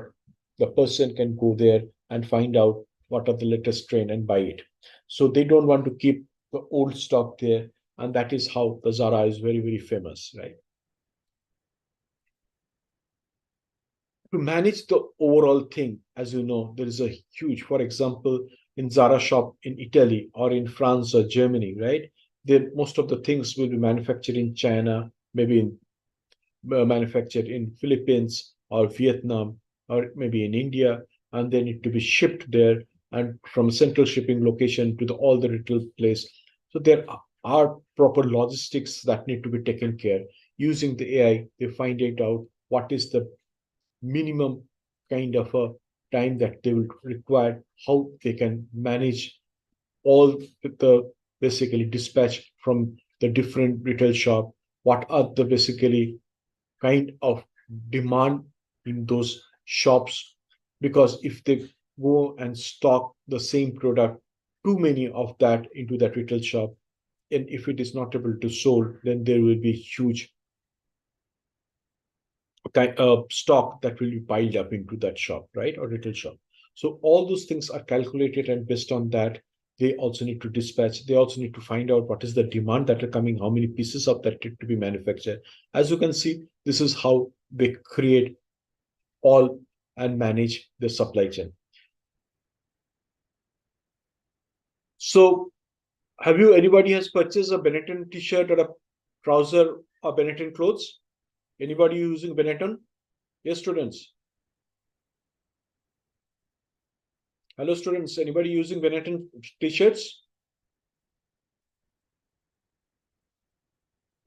the person can go there and find out what are the latest trend and buy it. So they don't want to keep the old stock there, and that is how the Zara is very, very famous, right? To manage the overall thing, as you know, there is a huge, for example, in Zara shop in Italy or in France or Germany, right? Most of the things will be manufactured in China, maybe in manufactured in Philippines or Vietnam or maybe in India, and they need to be shipped there and from a central shipping location to all the retail place. So there are proper logistics that need to be taken care. Using the AI, they find it out what is the minimum kind of a time that they will require, how they can manage all the basically dispatch from the different retail shop, what are the basically kind of demand in those shops, because if they go and stock the same product, too many of that into that retail shop, and if it is not able to sold, then there will be huge kind of stock that will be piled up into that shop, right, or retail shop. So all those things are calculated, and based on that, they also need to dispatch. They also need to find out what is the demand that are coming, how many pieces of that need to be manufactured. As you can see, this is how they create all and manage the supply chain. So have you, anybody has purchased a Benetton t-shirt or a trouser or Benetton clothes? Anybody using Benetton? Yes, students. Hello, students. Anybody using Benetton t-shirts?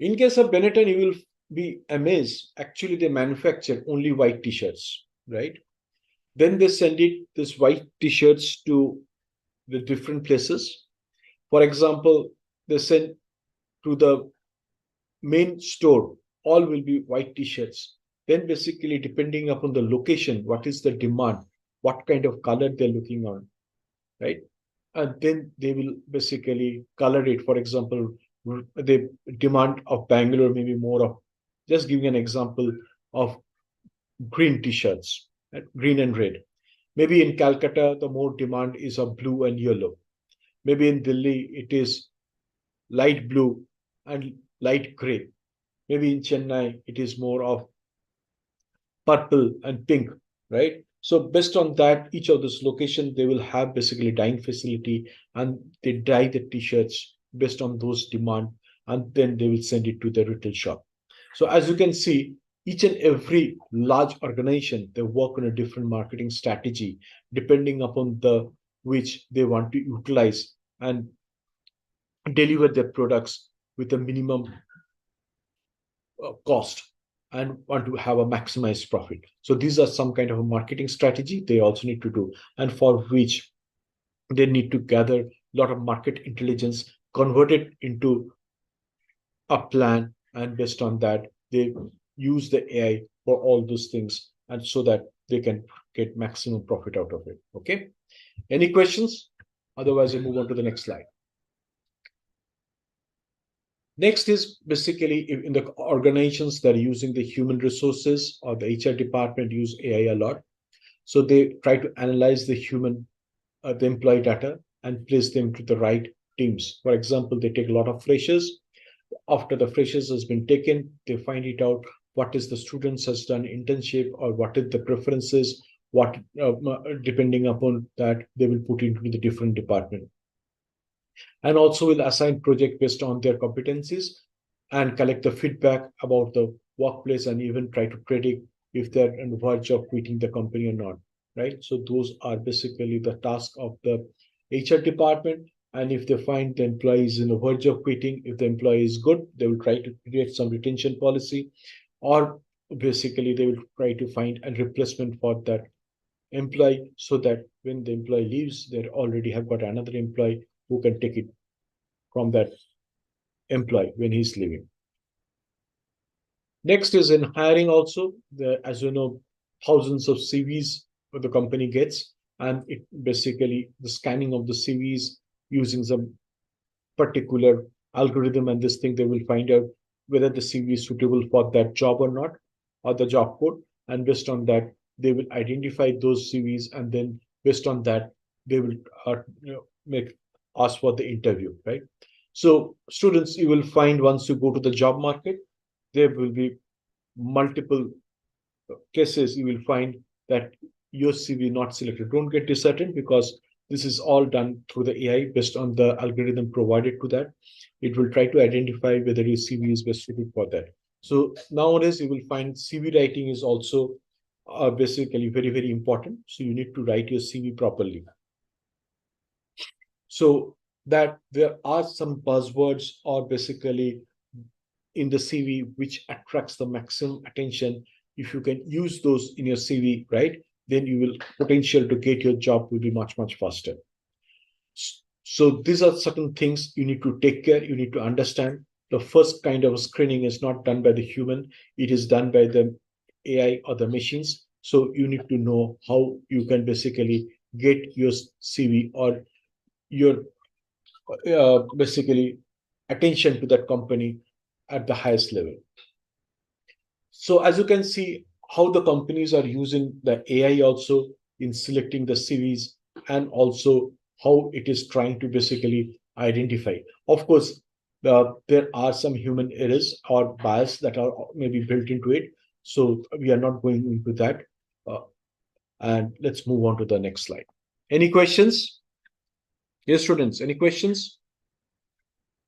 In case of Benetton, you will be amazed. Actually, they manufacture only white t-shirts, right? Then they send this white t-shirts to the different places. For example, they send to the main store, all will be white t-shirts. Then basically, depending upon the location, what is the demand, what kind of color they're looking on, right? And then they will basically color it. For example, the demand of Bangalore may be more of, just giving an example of green t-shirts, right? Green and red. Maybe in Calcutta, the more demand is of blue and yellow. Maybe in Delhi, it is light blue and light gray. Maybe in Chennai, it is more of purple and pink, right? So based on that, each of those locations, they will have basically dyeing facility, and they dye the t-shirts based on those demand, and then they will send it to the retail shop. So as you can see, each and every large organization, they work on a different marketing strategy depending upon the which they want to utilize and deliver their products with a minimum cost and want to have a maximized profit. So these are some kind of a marketing strategy they also need to do, and for which they need to gather a lot of market intelligence, convert it into a plan, and based on that, they use the AI for all those things, and so that they can get maximum profit out of it. Okay. Any questions? Otherwise, I move on to the next slide. Next is basically in the organizations that are using the human resources or the HR department use AI a lot. So they try to analyze the the employee data and place them to the right teams. For example, they take a lot of freshers. After the freshers has been taken, they find it out what is the students has done internship or what is the preferences, what depending upon that, they will put into the different department. And also will assign project based on their competencies and collect the feedback about the workplace, and even try to predict if they're on the verge of quitting the company or not, right? So those are basically the task of the HR department. And if they find the employee is in the verge of quitting, if the employee is good, they will try to create some retention policy, or basically they will try to find a replacement for that employee, so that when the employee leaves, they already have got another employee who can take it from that employee when he's leaving. Next is in hiring also. As you know, thousands of CVs the company gets, and it basically the scanning of the CVs using some particular algorithm, and this thing they will find out whether the CV is suitable for that job or not, or the job code, and based on that, they will identify those CVs, and then based on that, they will make ask for the interview, right? So students, you will find once you go to the job market, there will be multiple cases. You will find that your CV not selected. Don't get disheartened, because this is all done through the AI based on the algorithm provided to that. It will try to identify whether your CV is best suited for that. So nowadays you will find CV writing is also basically very, very important. So you need to write your CV properly. So that there are some buzzwords or basically in the CV which attracts the maximum attention. If you can use those in your CV, right, then you will potential to get your job will be much, much faster. So these are certain things you need to take care. You need to understand the first kind of screening is not done by the human. It is done by the AI or the machines. So you need to know how you can basically get your CV or your basically attention to that company at the highest level. So as you can see how the companies are using the AI also in selecting the CVs, and also how it is trying to basically identify. Of course, there are some human errors or bias that are maybe built into it. So we are not going into that. And let's move on to the next slide. Any questions? Yes, students, any questions?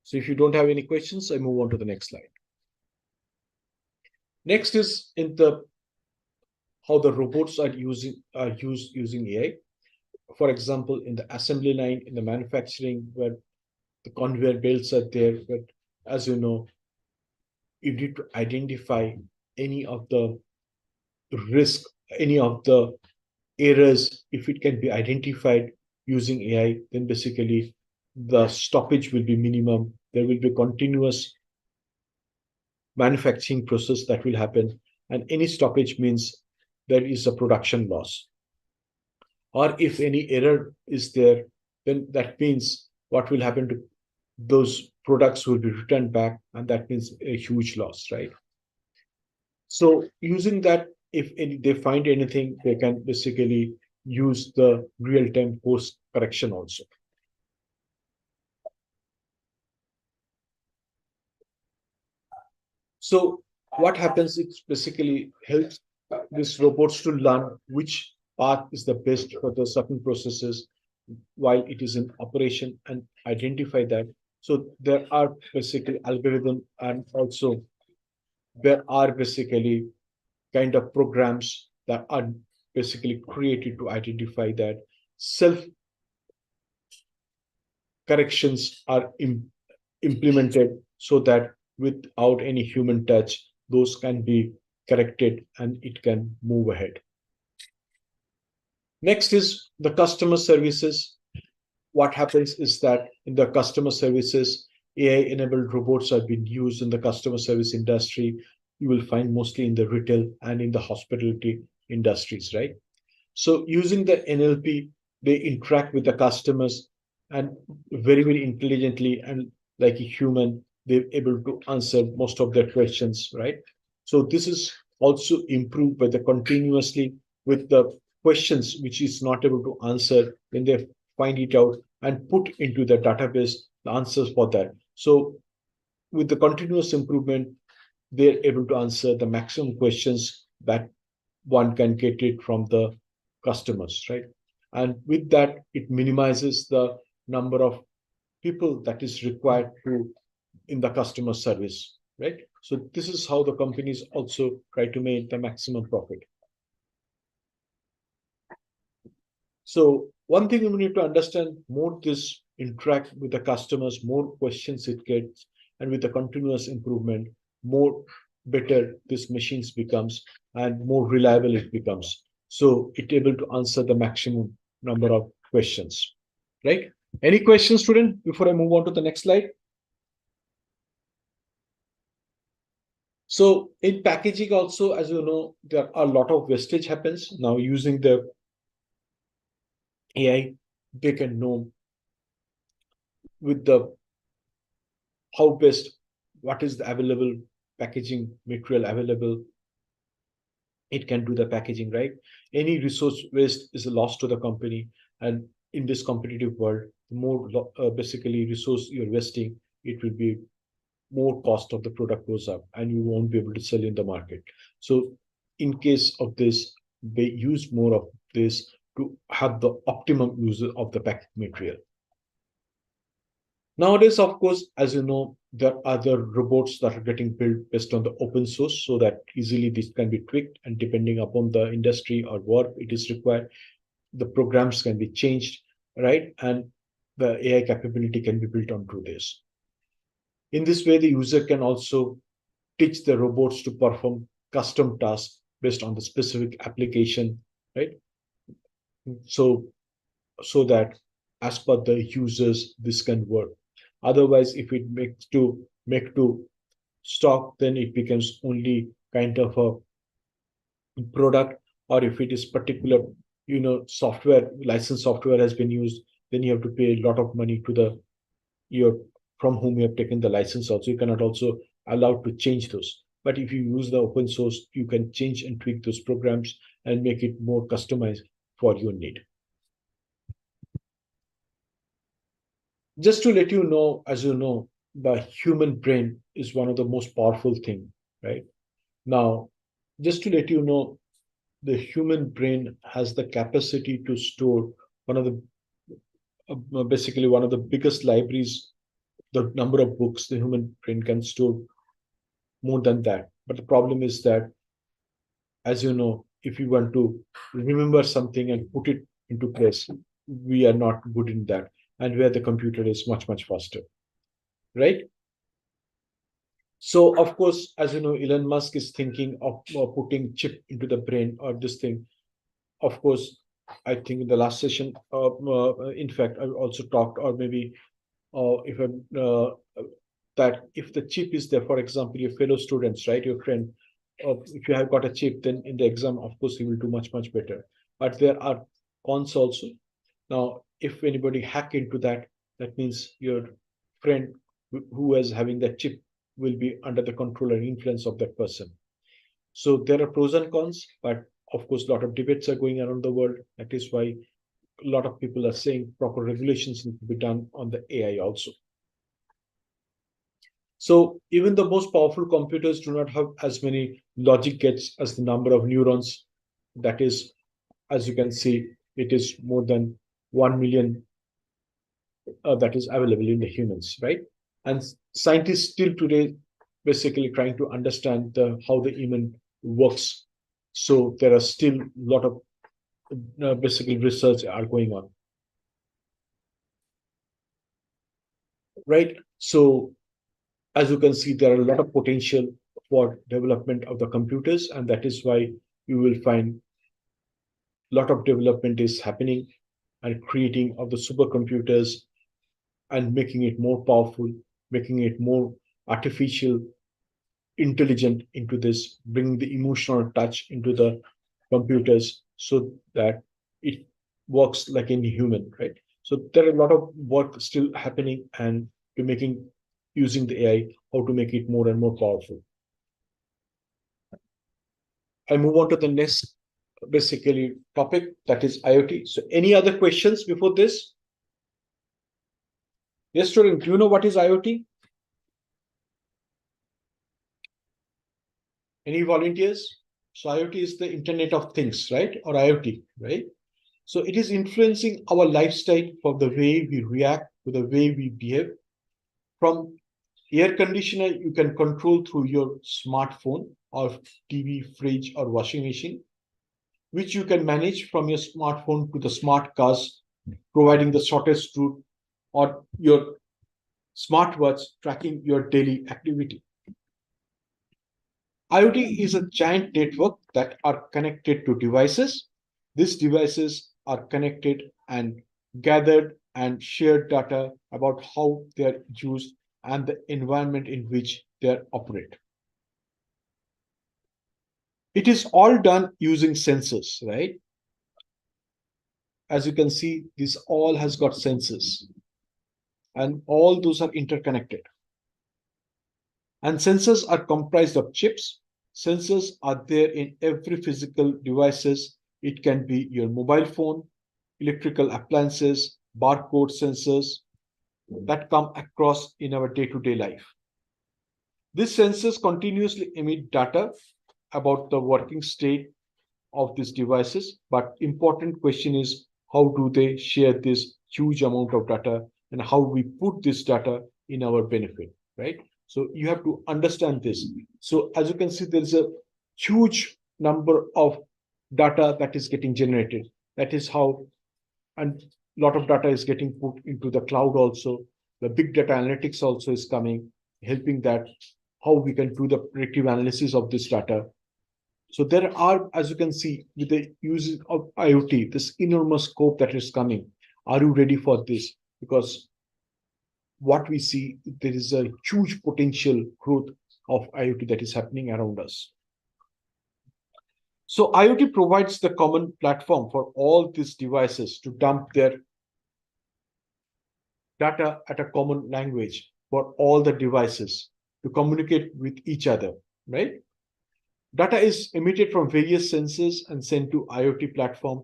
So if you don't have any questions, I move on to the next slide. Next is in the how the robots are using AI. For example, in the assembly line, in the manufacturing, where the conveyor belts are there, but as you know, you need to identify any of the risk, any of the errors. If it can be identified using AI, then basically the stoppage will be minimum. There will be continuous manufacturing process that will happen, and any stoppage means there is a production loss. Or if any error is there, then that means what will happen to those products will be returned back, and that means a huge loss, right? So using that, if they find anything, they can basically use the real-time post correction also. So what happens, it basically helps these robots to learn which path is the best for the certain processes while it is in operation, and identify that. So there are basically algorithm, and also there are basically kind of programs that are basically created to identify that. Self corrections are implemented so that without any human touch, those can be corrected and it can move ahead. Next is the customer services. What happens is that in the customer services, AI-enabled robots have been used in the customer service industry. You will find mostly in the retail and in the hospitality industries, right? So using the NLP, they interact with the customers and very, very intelligently, and like a human, they're able to answer most of their questions, right? So this is also improved by the continuously with the questions which is not able to answer, when they find it out and put into the database the answers for that. So with the continuous improvement, they're able to answer the maximum questions that one can get it from the customers, right? And with that, it minimizes the number of people that is required to in the customer service, right? So this is how the companies also try to make the maximum profit. So one thing we need to understand, more this interact with the customers, more questions it gets, and with the continuous improvement, more better this machines becomes and more reliable it becomes. So it able to answer the maximum number of questions, right? Any questions, student, before I move on to the next slide? So in packaging also, as you know, there are a lot of wastage happens. Now using the AI, they can know with the how best, what is the available packaging material available, it can do the packaging, right? Any resource waste is a loss to the company, and in this competitive world, the more basically resource you're investing, it will be more cost of the product goes up and you won't be able to sell in the market. So in case of this, they use more of this to have the optimum use of the packaging material. Nowadays, of course, as you know, there are other robots that are getting built based on the open source, so that easily this can be tweaked, and depending upon the industry or work it is required, the programs can be changed, right? And the AI capability can be built onto this. In this way, the user can also teach the robots to perform custom tasks based on the specific application, right? So that as per the users, this can work. Otherwise, if it makes to stock, then it becomes only kind of a product. Or if it is particular, software, licensed software has been used, then you have to pay a lot of money to the your from whom you have taken the license. Also, you cannot also allow to change those. But if you use the open source, you can change and tweak those programs and make it more customized for your need. Just to let you know, as you know, the human brain is one of the most powerful thing, right? Now, just to let you know, the human brain has the capacity to store one of the basically one of the biggest libraries. The number of books the human brain can store more than that. But the problem is that, as you know, if you want to remember something and put it into place, we are not good in that. And where the computer is much, much faster, right? So, of course, as you know, Elon Musk is thinking of putting chip into the brain or this thing. Of course, I think in the last session, in fact, I also talked, or maybe if that if the chip is there, for example, your fellow students, right, your friend, if you have got a chip, then in the exam, of course, you will do much, much better. But there are cons also. Now, if anybody hack into that, that means your friend who is having that chip will be under the control and influence of that person. So there are pros and cons, but of course, a lot of debates are going around the world. That is why a lot of people are saying proper regulations need to be done on the AI also. So even the most powerful computers do not have as many logic gates as the number of neurons. That is, as you can see, it is more than 1 million that is available in the humans, right? And scientists still today basically trying to understand how the human works. So there are still a lot of basically research are going on, right? So as you can see, there are a lot of potential for development of the computers, and that is why you will find a lot of development is happening and creating of the supercomputers and making it more powerful, making it more artificial, intelligent into this, bringing the emotional touch into the computers so that it works like any human, right? So there are a lot of work still happening and to making using the AI, how to make it more and more powerful. I move on to the next basically topic, that is IoT. So any other questions before this? Yes, student, do you know what is IoT? Any volunteers? So IoT is the Internet of Things, right? Or IoT, right? So it is influencing our lifestyle from the way we react to the way we behave. From air conditioner, you can control through your smartphone or TV, fridge, or washing machine, which you can manage from your smartphone to the smart cars, providing the shortest route, or your smartwatch tracking your daily activity. IoT is a giant network that are connected to devices. These devices are connected and gathered and shared data about how they are used and the environment in which they operate. It is all done using sensors, right? As you can see, this all has got sensors, and all those are interconnected. And sensors are comprised of chips. Sensors are there in every physical devices. It can be your mobile phone, electrical appliances, barcode sensors that come across in our day-to-day life. These sensors continuously emit data about the working state of these devices, but important question is how do they share this huge amount of data and how we put this data in our benefit, right? So you have to understand this. So as you can see, there is a huge number of data that is getting generated. That is how, and a lot of data is getting put into the cloud also. The big data analytics also is coming, helping that how we can do the predictive analysis of this data. So there are, as you can see, with the use of IoT, this enormous scope that is coming. Are you ready for this? Because what we see, there is a huge potential growth of IoT that is happening around us. So IoT provides the common platform for all these devices to dump their data at a common language for all the devices to communicate with each other, right? Data is emitted from various sensors and sent to IoT platform.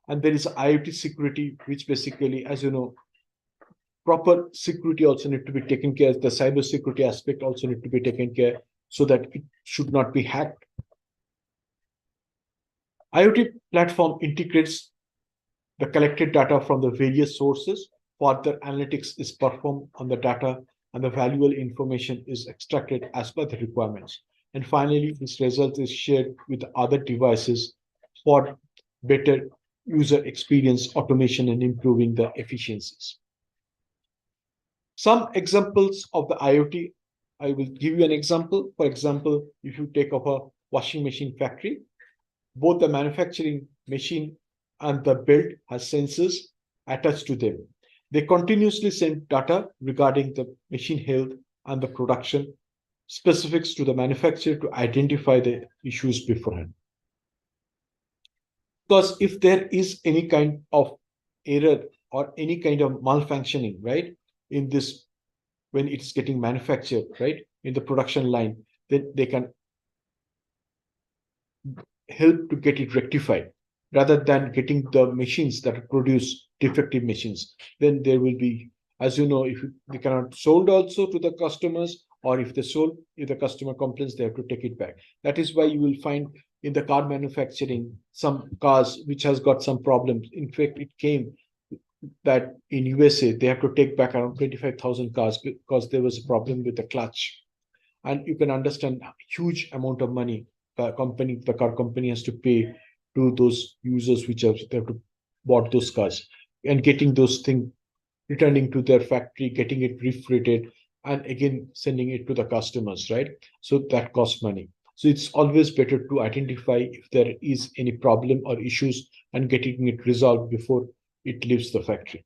And there is IoT security, which basically, as you know, proper security also need to be taken care of. The cyber security aspect also need to be taken care so that it should not be hacked. IoT platform integrates the collected data from the various sources. Further analytics is performed on the data and the valuable information is extracted as per the requirements. And finally, this result is shared with other devices for better user experience, automation, and improving the efficiencies. Some examples of the IoT, I will give you an example. For example, if you take up a washing machine factory, both the manufacturing machine and the build has sensors attached to them. They continuously send data regarding the machine health and the production specifics to the manufacturer to identify the issues beforehand. Because if there is any kind of error or any kind of malfunctioning, right, in this, when it's getting manufactured, right, in the production line, then they can help to get it rectified rather than getting the machines that produce defective machines. Then there will be, as you know, if they cannot sold also to the customers, or if they sold, if the customer complains, they have to take it back. That is why you will find in the car manufacturing some cars which has got some problems. In fact, it came that in USA they have to take back around 25,000 cars because there was a problem with the clutch. And you can understand huge amount of money the car company has to pay to those users which have to bought those cars, and getting those things, returning to their factory, getting it refitted, and again sending it to the customers, right? So that costs money. So it's always better to identify if there is any problem or issues and getting it resolved before it leaves the factory.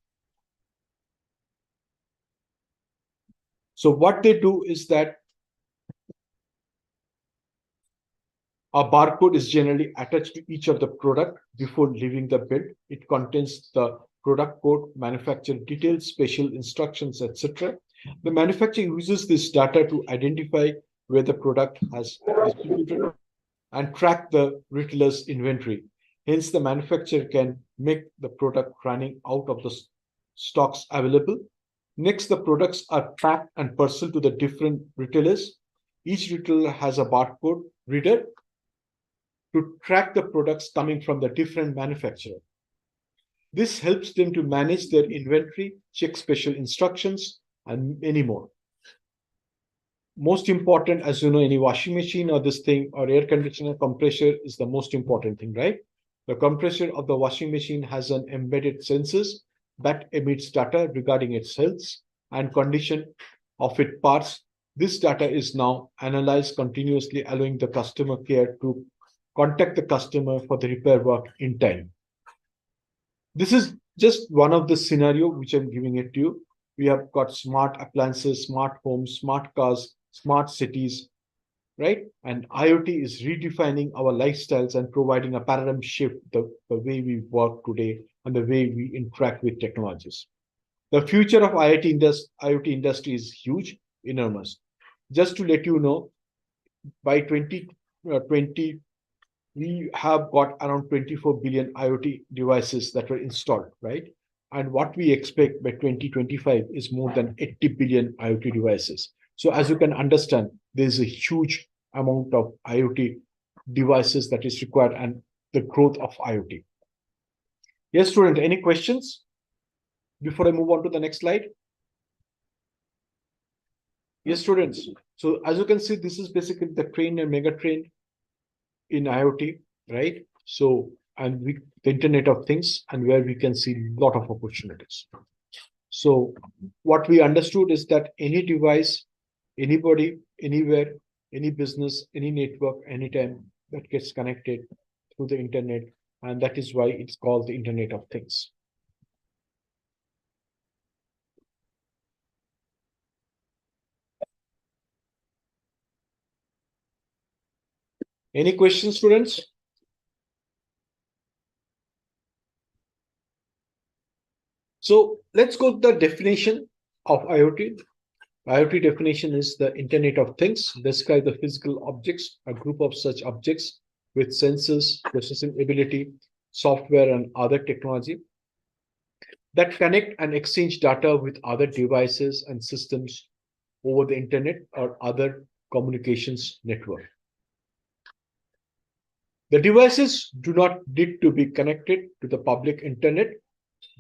So what they do is that a barcode is generally attached to each of the product before leaving the build. It contains the product code, manufacturer details, special instructions, etc. The manufacturer uses this data to identify where the product has distributed and track the retailer's inventory. Hence, the manufacturer can make the product running out of the stocks available. Next, the products are tracked and parceled to the different retailers. Each retailer has a barcode reader to track the products coming from the different manufacturer. This helps them to manage their inventory, check special instructions, and many more. Most important, as you know, any washing machine or this thing or air conditioner, compressor is the most important thing, right? The compressor of the washing machine has an embedded sensors that emits data regarding its health and condition of its parts. This data is now analyzed continuously, allowing the customer care to contact the customer for the repair work in time. This is just one of the scenario which I'm giving it to you. We have got smart appliances, smart homes, smart cars, smart cities, right? And IoT is redefining our lifestyles and providing a paradigm shift the way we work today and the way we interact with technologies. The future of IoT industry is huge, enormous. Just to let you know, by 2020, we have got around 24 billion IoT devices that were installed, right? And what we expect by 2025 is more than 80 billion IoT devices. So as you can understand, there's a huge amount of IoT devices that is required and the growth of IoT. Yes, student, any questions before I move on to the next slide? Yes, students. So as you can see, this is basically the train and mega train in IoT, right? So, and the Internet of Things, and where we can see a lot of opportunities. So what we understood is that any device, anybody, anywhere, any business, any network, anytime that gets connected through the internet, and that is why it's called the Internet of Things. Any questions, students? So let's go to the definition of IoT. IoT definition is the Internet of Things, describe the physical objects, a group of such objects with sensors, processing ability, software, and other technology that connect and exchange data with other devices and systems over the internet or other communications network. The devices do not need to be connected to the public internet.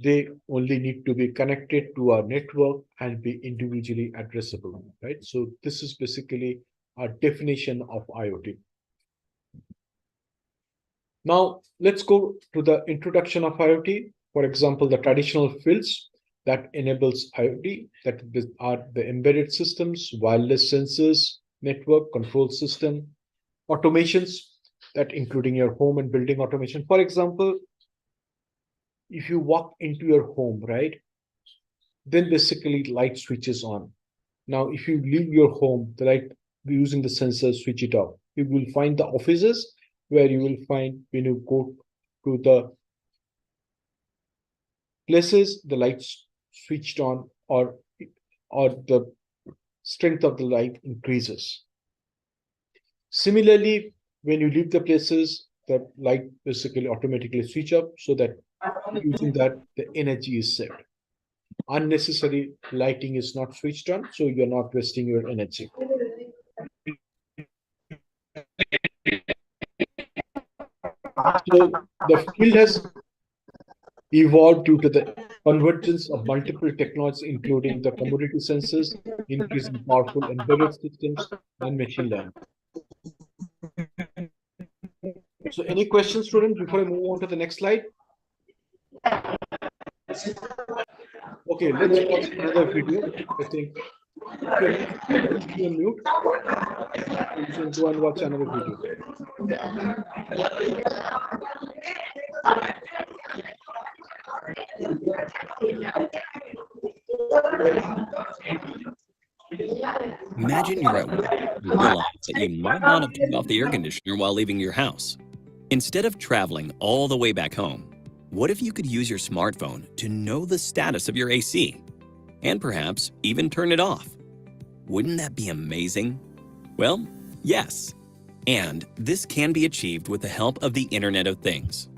They only need to be connected to our network and be individually addressable, right? So this is basically a definition of IoT. Now, let's go to the introduction of IoT. For example, the traditional fields that enables IoT, that are the embedded systems, wireless sensors, network control system, automations, that including your home and building automation. For example, if you walk into your home, right, then basically light switches on. Now, if you leave your home, the light, using the sensor, switch it off. You will find the offices where you will find, when you go to the places, the lights switched on, or the strength of the light increases. Similarly, when you leave the places, the light basically automatically switch up, so that using that the energy is saved. Unnecessary lighting is not switched on, so you're not wasting your energy. So the field has evolved due to the convergence of multiple technologies, including the commodity sensors, increasing powerful embedded systems, and machine learning. So any questions, students, before I move on to the next slide? Okay, let's watch another video. I think if you're mute, you can go and watch another video. Imagine you're at work and realize that you might not have turned off the air conditioner while leaving your house. Instead of traveling all the way back home, what if you could use your smartphone to know the status of your AC? And perhaps even turn it off? Wouldn't that be amazing? Well, yes. And this can be achieved with the help of the Internet of Things.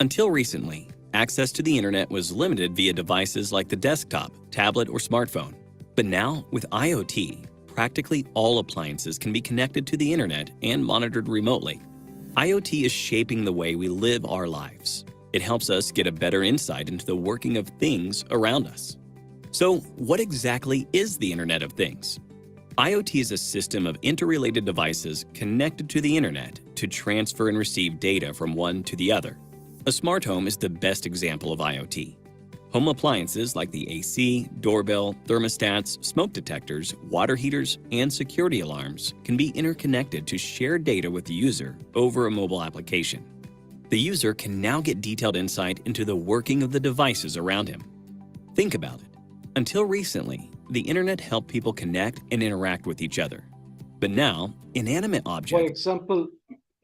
Until recently, access to the internet was limited via devices like the desktop, tablet, or smartphone. But now, with IoT, practically all appliances can be connected to the internet and monitored remotely. IoT is shaping the way we live our lives. It helps us get a better insight into the working of things around us. So, what exactly is the Internet of Things? IoT is a system of interrelated devices connected to the internet to transfer and receive data from one to the other. A smart home is the best example of IoT. Home appliances like the AC, doorbell, thermostats, smoke detectors, water heaters, and security alarms can be interconnected to share data with the user over a mobile application. The user can now get detailed insight into the working of the devices around him. Think about it. Until recently, the internet helped people connect and interact with each other. But now, inanimate For objects... example,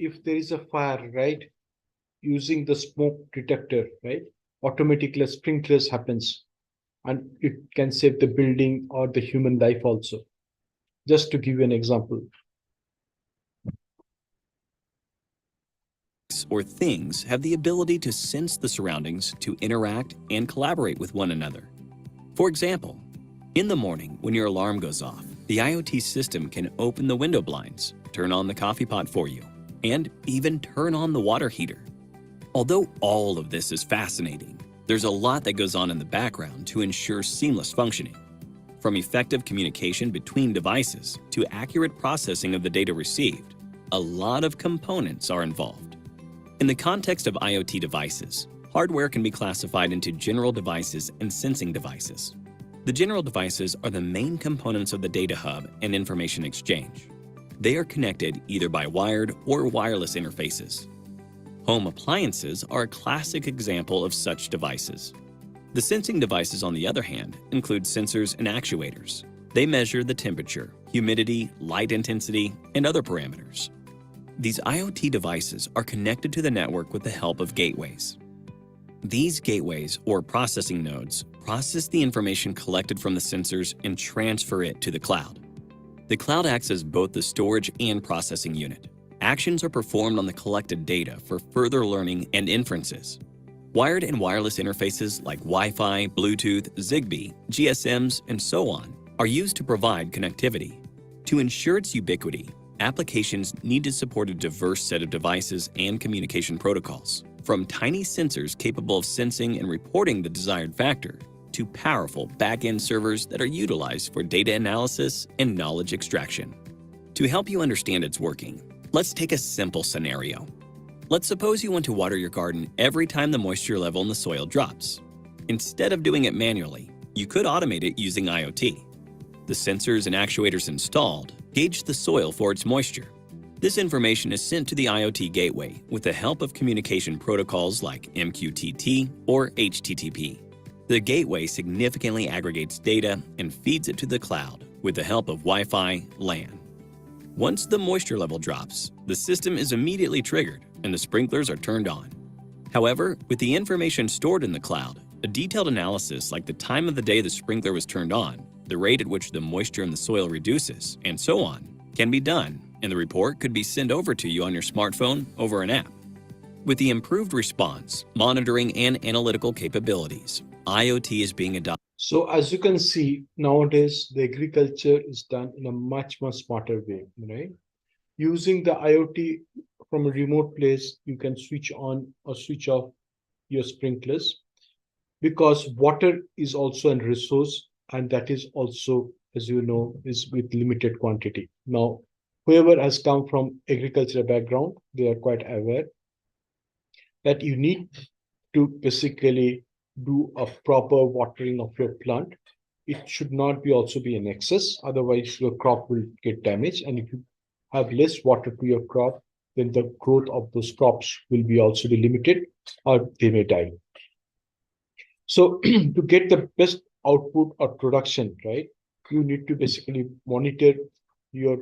if there is a fire, right, using the smoke detector, right, automatically sprinklers happens, and it can save the building or the human life also. Just to give you an example. entities or things have the ability to sense the surroundings, to interact and collaborate with one another. For example, in the morning when your alarm goes off, the IoT system can open the window blinds, turn on the coffee pot for you, and even turn on the water heater. Although all of this is fascinating, there's a lot that goes on in the background to ensure seamless functioning. From effective communication between devices to accurate processing of the data received, a lot of components are involved. In the context of IoT devices, hardware can be classified into general devices and sensing devices. The general devices are the main components of the data hub and information exchange. They are connected either by wired or wireless interfaces. Home appliances are a classic example of such devices. The sensing devices, on the other hand, include sensors and actuators. They measure the temperature, humidity, light intensity, and other parameters. These IoT devices are connected to the network with the help of gateways. These gateways, or processing nodes, process the information collected from the sensors and transfer it to the cloud. The cloud acts as both the storage and processing unit. Actions are performed on the collected data for further learning and inferences. Wired and wireless interfaces like Wi-Fi, Bluetooth, Zigbee, GSMs, and so on are used to provide connectivity. To ensure its ubiquity, applications need to support a diverse set of devices and communication protocols, from tiny sensors capable of sensing and reporting the desired factor to powerful back-end servers that are utilized for data analysis and knowledge extraction. To help you understand its working, let's take a simple scenario. Let's suppose you want to water your garden every time the moisture level in the soil drops. Instead of doing it manually, you could automate it using IoT. The sensors and actuators installed gauge the soil for its moisture. This information is sent to the IoT gateway with the help of communication protocols like MQTT or HTTP. The gateway significantly aggregates data and feeds it to the cloud with the help of Wi-Fi LAN. Once the moisture level drops, the system is immediately triggered and the sprinklers are turned on. However, with the information stored in the cloud, a detailed analysis like the time of the day the sprinkler was turned on, the rate at which the moisture in the soil reduces, and so on, can be done, and the report could be sent over to you on your smartphone over an app. With the improved response, monitoring, and analytical capabilities, IoT is being adopted. So as you can see, nowadays, the agriculture is done in a much, much smarter way, right? Using the IoT from a remote place, you can switch on or switch off your sprinklers, because water is also a resource, and that is also, as you know, is with limited quantity. Now, whoever has come from agricultural background, they are quite aware that you need to basically do a proper watering of your plant. It should not be also be in excess, otherwise your crop will get damaged. And if you have less water to your crop, then the growth of those crops will be also be limited, or they may die. So to get the best output or production, right, you need to basically monitor your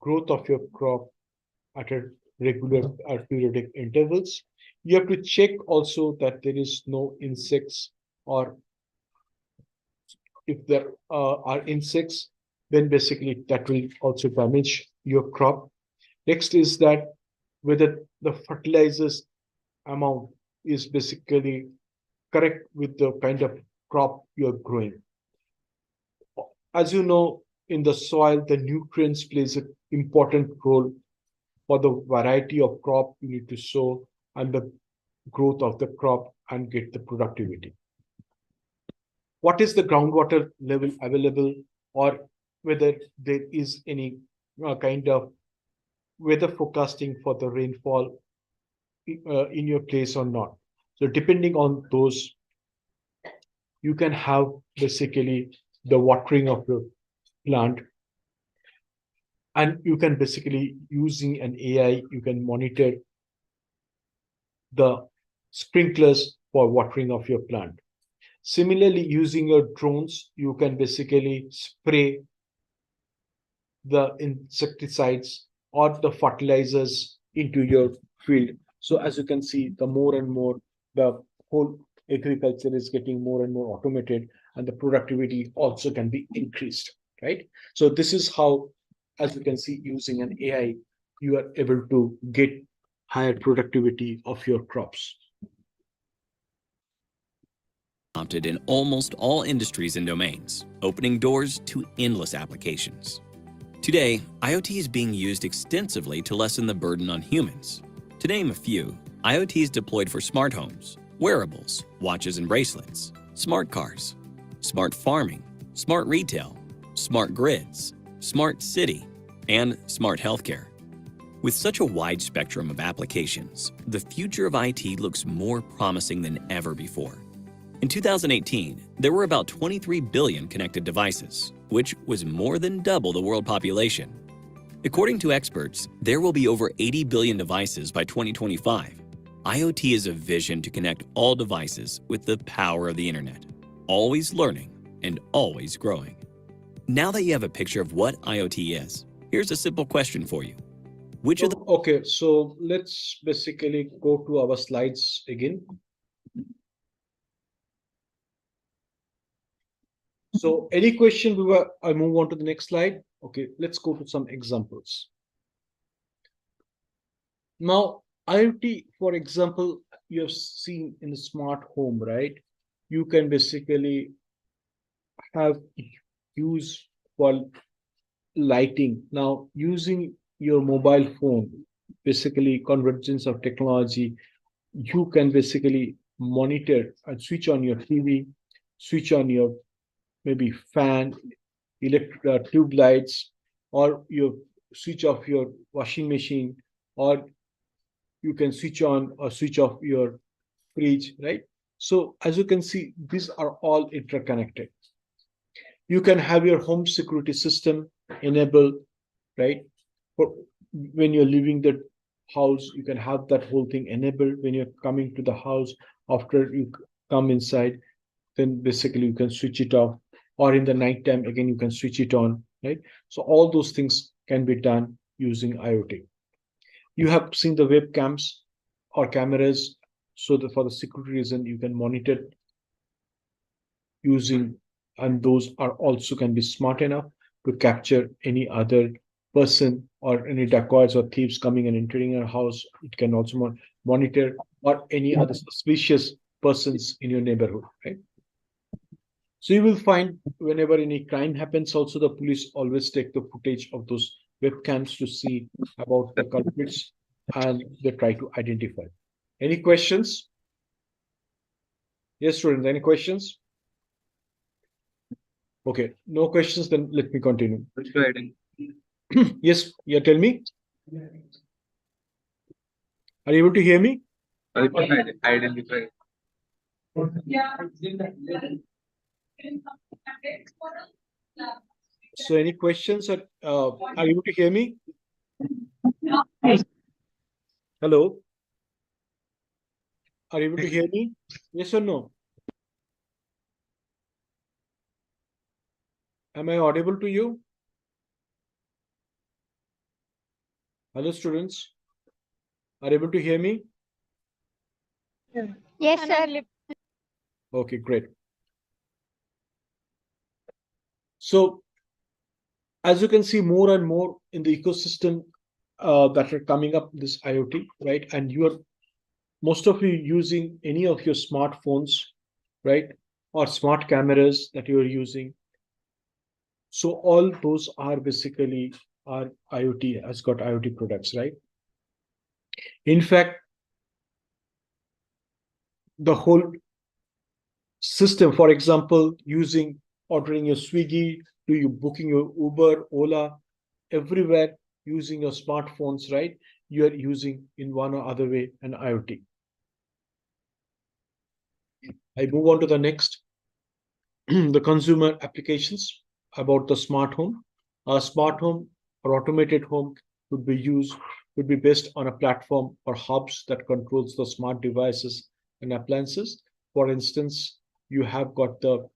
growth of your crop at a regular or periodic intervals. You have to check also that there is no insects, or if there are insects, then basically that will also damage your crop. Next is that whether the fertilizers amount is basically correct with the kind of crop you're growing. As you know, in the soil, the nutrients plays an important role for the variety of crop you need to sow and the growth of the crop and get the productivity. What is the groundwater level available, or whether there is any kind of weather forecasting for the rainfall in your place or not. So depending on those, you can have basically the watering of the plant, and you can basically using an AI, you can monitor the sprinklers for watering of your plant. Similarly, using your drones, you can basically spray the insecticides or the fertilizers into your field. So as you can see, the more and more the whole agriculture is getting more and more automated, and the productivity also can be increased, right? So this is how, as you can see, using an AI, you are able to get higher productivity of your crops. Adopted in almost all industries and domains, opening doors to endless applications. Today, IoT is being used extensively to lessen the burden on humans. To name a few, IoT is deployed for smart homes, wearables, watches and bracelets, smart cars, smart farming, smart retail, smart grids, smart city, and smart healthcare. With such a wide spectrum of applications, the future of IT looks more promising than ever before. In 2018, there were about 23 billion connected devices, which was more than double the world population. According to experts, there will be over 80 billion devices by 2025. IoT is a vision to connect all devices with the power of the internet, always learning and always growing. Now that you have a picture of what IoT is, here's a simple question for you. Which of the Okay, so let's basically go to our slides again. So any question I move on to the next slide. Okay, let's go to some examples. Now, IoT, for example, you have seen in the smart home, right? You can basically have use for lighting. Now, using your mobile phone, basically convergence of technology, you can basically monitor and switch on your TV, switch on your maybe fan, tube lights, or you switch off your washing machine, or you can switch on or switch off your fridge, right? So as you can see, these are all interconnected. You can have your home security system enabled, right? For when you're leaving the house, you can have that whole thing enabled. When you're coming to the house, after you come inside, then basically you can switch it off, or in the nighttime again you can switch it on, right? So all those things can be done using IoT. You have seen the webcams or cameras, so that for the security reason you can monitor using, and those are also can be smart enough to capture any other person or any dacoits or thieves coming and entering your house. It can also monitor, or any other suspicious persons in your neighborhood, right? So you will find whenever any crime happens, also the police always take the footage of those webcams to see about the culprits, and they try to identify. Any questions? Yes, students, any questions? Okay, no questions, then let me continue. Yes, yeah, tell me. Are you able to hear me? Identify. So any questions, or are you able to hear me? Hello? Are you able to hear me? Yes or no? Am I audible to you? Hello, students. Are you able to hear me? Yes, sir. Okay, great. So, as you can see, more and more in the ecosystem that are coming up, this IoT, right? And you are, most of you using any of your smartphones, right? Or smart cameras that you are using. So all those are basically are IoT, has got IoT products, right? In fact, the whole system, for example, using ordering your Swiggy, do you booking your Uber, Ola, everywhere using your smartphones, right? You are using in one or other way an IoT. I move on to the next, the consumer applications about the smart home. A smart home or automated home would be based on a platform or hubs that controls the smart devices and appliances. For instance, you have got the,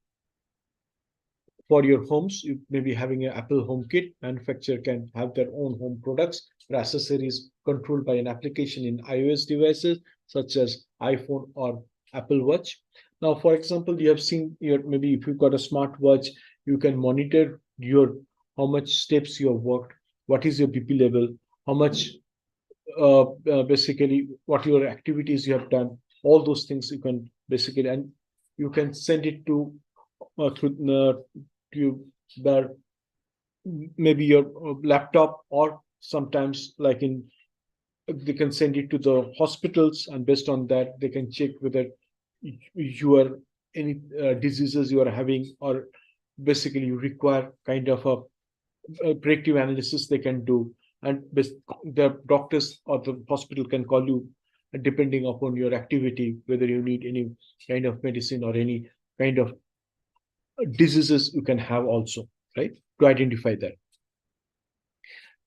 for your homes, you may be having an Apple HomeKit. Manufacturer can have their own home products or accessories controlled by an application in iOS devices such as iPhone or Apple Watch. Now, for example, you have seen your, maybe if you've got a smart watch, you can monitor your how much steps you have walked, what is your BP level, how much basically what your activities you have done, all those things you can basically, and you can send it to to their maybe your laptop, or sometimes like in they can send it to the hospitals, and based on that they can check whether you are any diseases you are having, or basically you require kind of a predictive analysis they can do, and the doctors or the hospital can call you depending upon your activity, whether you need any kind of medicine or any kind of diseases you can have also, right, to identify that.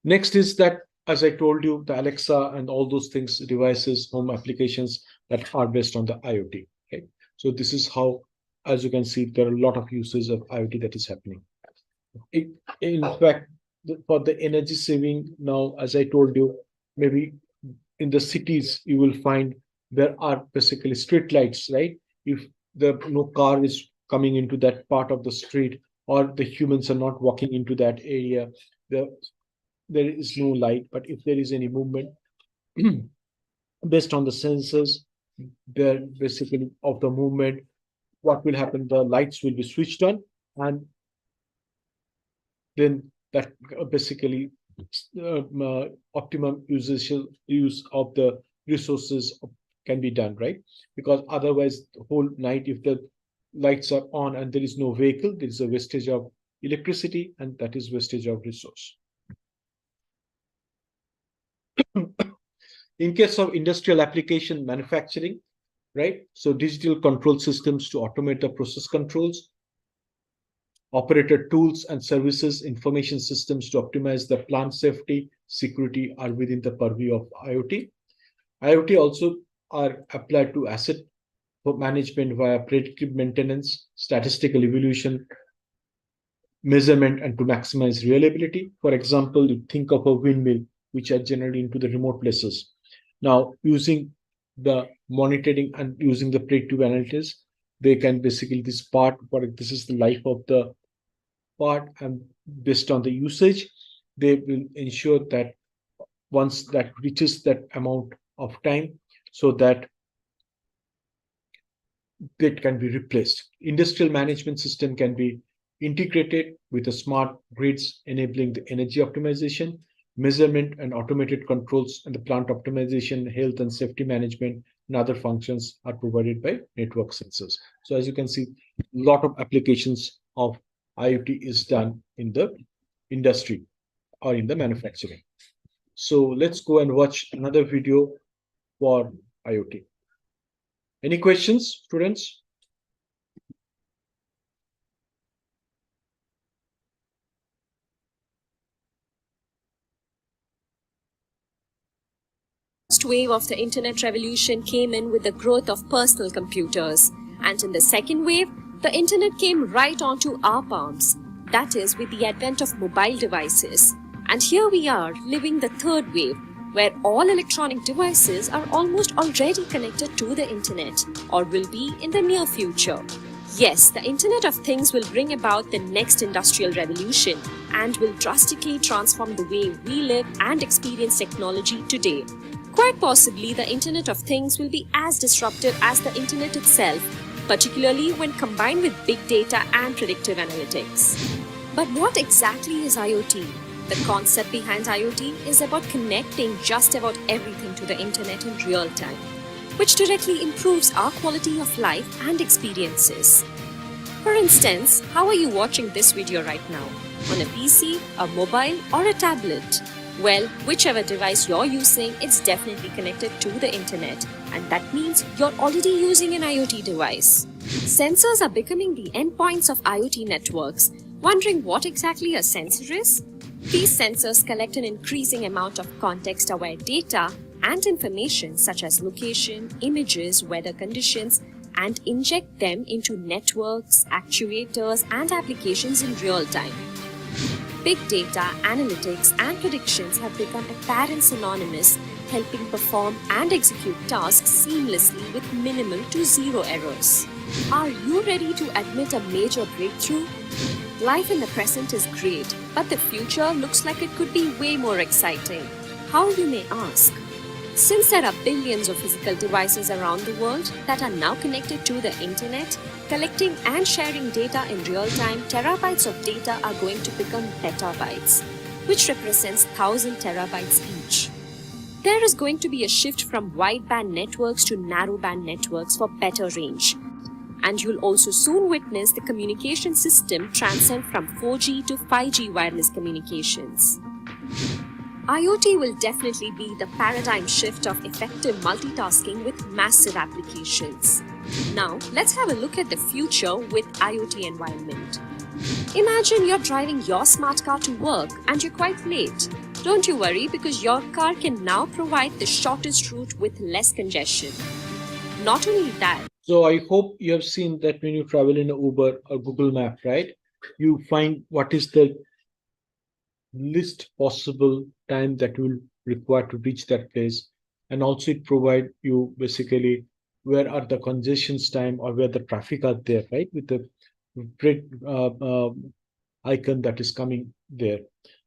Next is that, as I told you, the Alexa and all those things, devices, home applications that are based on the IoT. Okay, so this is how, as you can see, there are a lot of uses of IoT that is happening. In fact, for the energy saving now, as I told you, maybe in the cities you will find there are basically street lights, right? If the no car is coming into that part of the street, or the humans are not walking into that area, there is no light. But if there is any movement, based on the sensors, there basically of the movement, what will happen? The lights will be switched on, and then that basically optimum use of the resources can be done, right? Because otherwise, the whole night, if the lights are on and there is no vehicle, there is a wastage of electricity, and that is wastage of resource. In case of industrial application manufacturing, right? So digital control systems to automate the process controls, operator tools and services, information systems to optimize the plant safety, security are within the purview of IoT. IoT also are applied to asset management via predictive maintenance, statistical evolution, measurement, and to maximize reliability. For example, you think of a windmill, which are generally into the remote places. Now, using the monitoring and using the predictive analytics, they can basically this part, but this is the life of the part, and based on the usage, they will ensure that once that reaches that amount of time, so that it can be replaced. Industrial management system can be integrated with the smart grids, enabling the energy optimization, measurement and automated controls, and the plant optimization, health and safety management, and other functions are provided by network sensors. So as you can see, a lot of applications of IoT is done in the industry or in the manufacturing. So let's go and watch another video for IoT. Any questions, students? First wave of the internet revolution came in with the growth of personal computers, and in the second wave, the internet came right onto our palms, that is, with the advent of mobile devices. And here we are living the third wave, where all electronic devices are almost already connected to the internet, or will be in the near future. Yes, the Internet of Things will bring about the next industrial revolution and will drastically transform the way we live and experience technology today. Quite possibly, the Internet of Things will be as disruptive as the Internet itself, particularly when combined with big data and predictive analytics. But what exactly is IoT? The concept behind IoT is about connecting just about everything to the Internet in real time, which directly improves our quality of life and experiences. For instance, how are you watching this video right now? On a PC, a mobile, or a tablet? Well, whichever device you're using, it's definitely connected to the internet, and that means you're already using an IoT device. Sensors are becoming the endpoints of IoT networks. Wondering what exactly a sensor is? These sensors collect an increasing amount of context-aware data and information such as location, images, weather conditions, and inject them into networks, actuators, and applications in real time. Big data, analytics, and predictions have become apparent synonymous, helping perform and execute tasks seamlessly with minimal to zero errors. Are you ready to admit a major breakthrough? Life in the present is great, but the future looks like it could be way more exciting. How, you may ask? Since there are billions of physical devices around the world that are now connected to the internet, collecting and sharing data in real time, terabytes of data are going to become petabytes, which represents 1,000 terabytes each. There is going to be a shift from wideband networks to narrowband networks for better range. And you'll also soon witness the communication system transcend from 4G to 5G wireless communications. IoT will definitely be the paradigm shift of effective multitasking with massive applications. Now, let's have a look at the future with IoT environment. Imagine you're driving your smart car to work and you're quite late. Don't you worry, because your car can now provide the shortest route with less congestion. Not only that, So I hope you have seen that when you travel in an Uber or Google Map, right? You find what is the least possible time that you will require to reach that place. And also it provide you basically where are the congestions time or where the traffic are there, right? With the red icon that is coming there.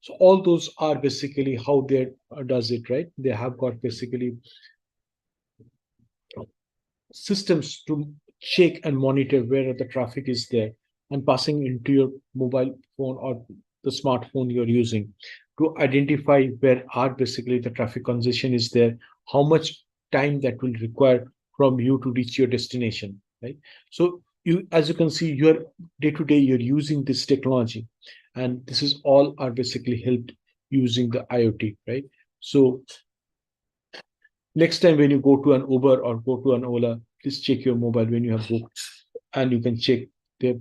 So all those are basically how they does it, right? They have got basically systems to check and monitor where the traffic is there and passing into your mobile phone or the smartphone you're using to identify where are basically the traffic congestion is there, how much time that will require from you to reach your destination, right? So you, as you can see, your day to day you're using this technology, and this is all are basically helped using the IoT, right? So next time when you go to an Uber or go to an Ola, please check your mobile when you have booked, and you can check they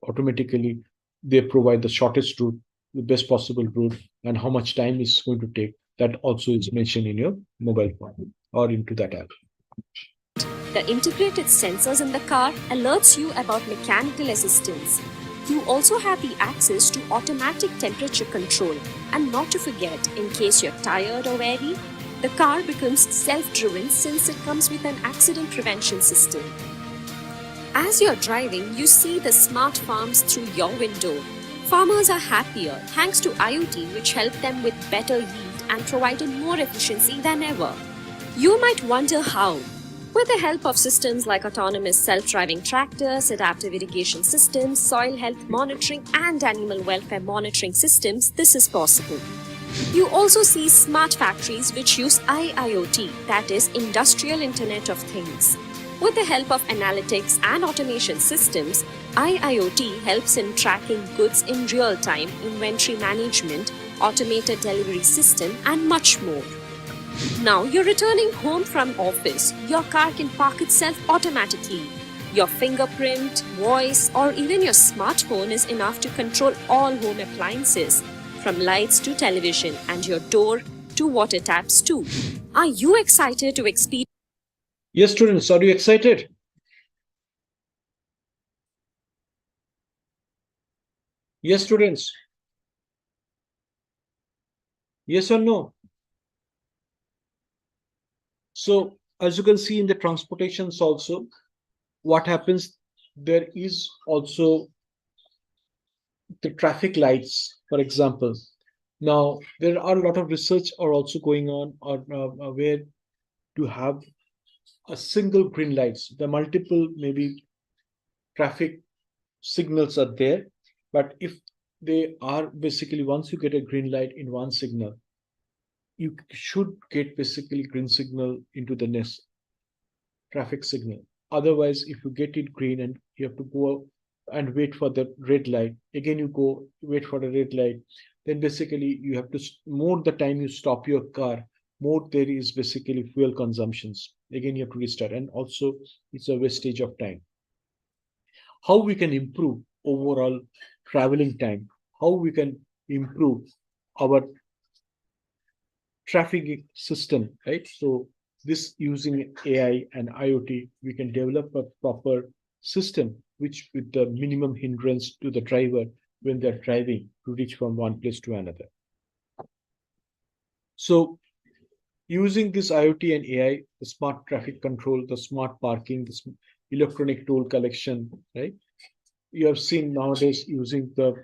automatically they provide the shortest route, the best possible route, and how much time is going to take. That also is mentioned in your mobile phone or into that app. the integrated sensors in the car alerts you about mechanical assistance. You also have the access to automatic temperature control, and not to forget, in case you're tired or weary, the car becomes self-driven since it comes with an accident prevention system. As you're driving, you see the smart farms through your window. Farmers are happier thanks to IoT, which helped them with better yield and provided more efficiency than ever. You might wonder how. With the help of systems like autonomous self-driving tractors, adaptive irrigation systems, soil health monitoring, and animal welfare monitoring systems, this is possible. You also see smart factories which use IIoT, that is, Industrial Internet of Things. With the help of analytics and automation systems, IIoT helps in tracking goods in real time, inventory management, automated delivery system, and much more. Now you're returning home from office. Your car can park itself automatically. Your fingerprint, voice, or even your smartphone is enough to control all home appliances, from lights to television and your door to water taps too. Are you excited to experience? Yes, students, are you excited? Yes, students. Yes or no? So as you can see in the transportations also, what happens, there is also the traffic lights, for example. Now, there are a lot of research are also going on or where to have a single green lights. The multiple maybe traffic signals are there, but if they are basically once you get a green light in one signal, you should get basically green signal into the next traffic signal. Otherwise, if you get it green and you have to go and wait for the red light, again you go wait for the red light, then basically you have to more the time you stop your car, more there is basically fuel consumptions. Again, you have to restart, and also it's a wastage of time. How we can improve overall traveling time? How we can improve our traffic system, right? So this using AI and IoT, we can develop a proper system which with the minimum hindrance to the driver when they're driving to reach from one place to another. So using this IoT and AI, the smart traffic control, the smart parking, the electronic toll collection, right? You have seen nowadays using the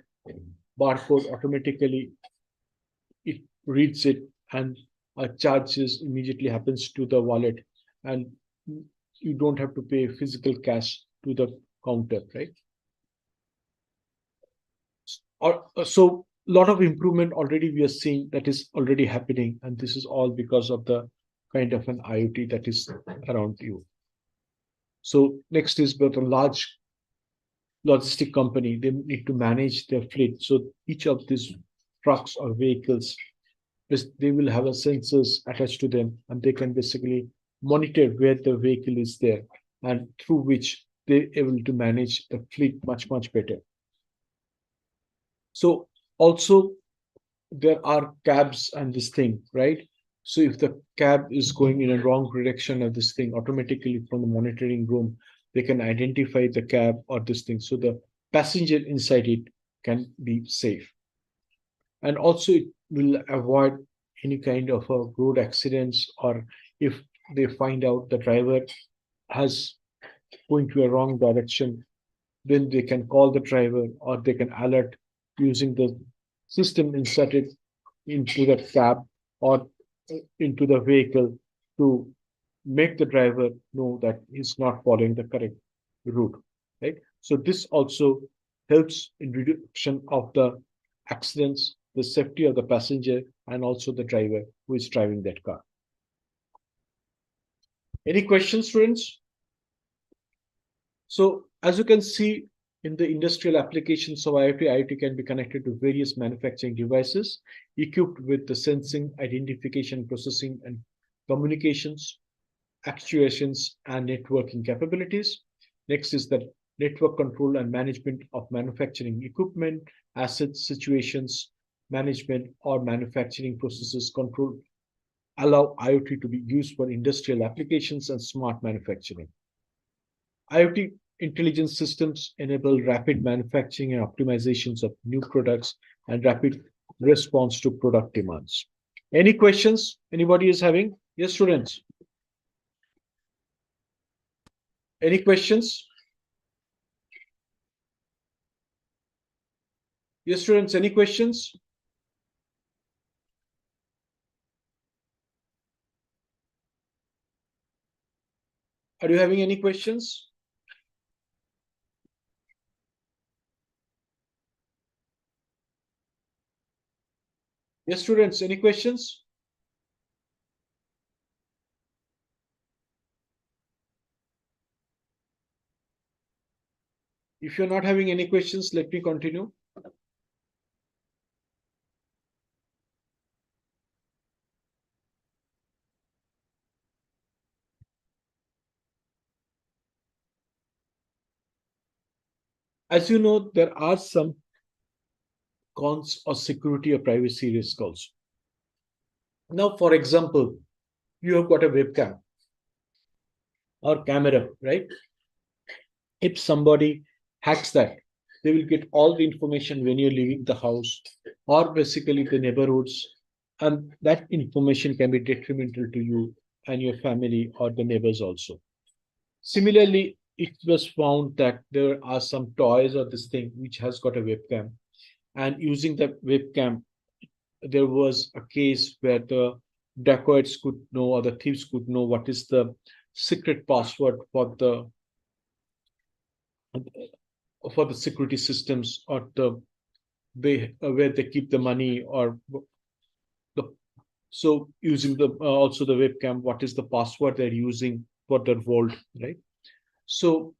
barcode automatically, it reads it and charges immediately happens to the wallet, and you don't have to pay physical cash to the counter, right? So a lot of improvement already we are seeing that is already happening, and this is all because of the kind of an IoT that is around you. So next is about a large logistic company. They need to manage their fleet. So each of these trucks or vehicles, they will have a sensors attached to them, and they can basically monitor where the vehicle is there, and through which they're able to manage the fleet much better. So also there are cabs and this thing, right? So if the cab is going in a wrong direction or this thing, automatically from the monitoring room, they can identify the cab or this thing. So the passenger inside it can be safe. And also it will avoid any kind of road accidents, or if they find out the driver has going to a wrong direction, then they can call the driver, or they can alert using the system inserted into the cab or into the vehicle to make the driver know that he's not following the correct route, right? So this also helps in reduction of the accidents, the safety of the passenger, and also the driver who is driving that car. Any questions, students? So as you can see, in the industrial applications of IoT, IoT can be connected to various manufacturing devices equipped with the sensing, identification, processing, and communications, actuations, and networking capabilities. Next is the network control and management of manufacturing equipment, assets, situations, management, or manufacturing processes control allow IoT to be used for industrial applications and smart manufacturing. IoT intelligence systems enable rapid manufacturing and optimizations of new products and rapid response to product demands. Any questions anybody is having? Yes, students. Any questions? Yes, students, any questions? Are you having any questions? Yes, students, any questions? If you're not having any questions, let me continue. As you know, there are some cons or security or privacy risk also. Now, for example, you have got a webcam or camera, right? If somebody hacks that, they will get all the information when you're leaving the house or basically the neighborhoods, and that information can be detrimental to you and your family or the neighbors also. Similarly, it was found that there are some toys or this thing which has got a webcam, and using the webcam, there was a case where the dacoits could know, or the thieves could know, what is the secret password for the security systems, or the where they keep the money, or the so using the also the webcam, what is the password they're using for their vault, right? So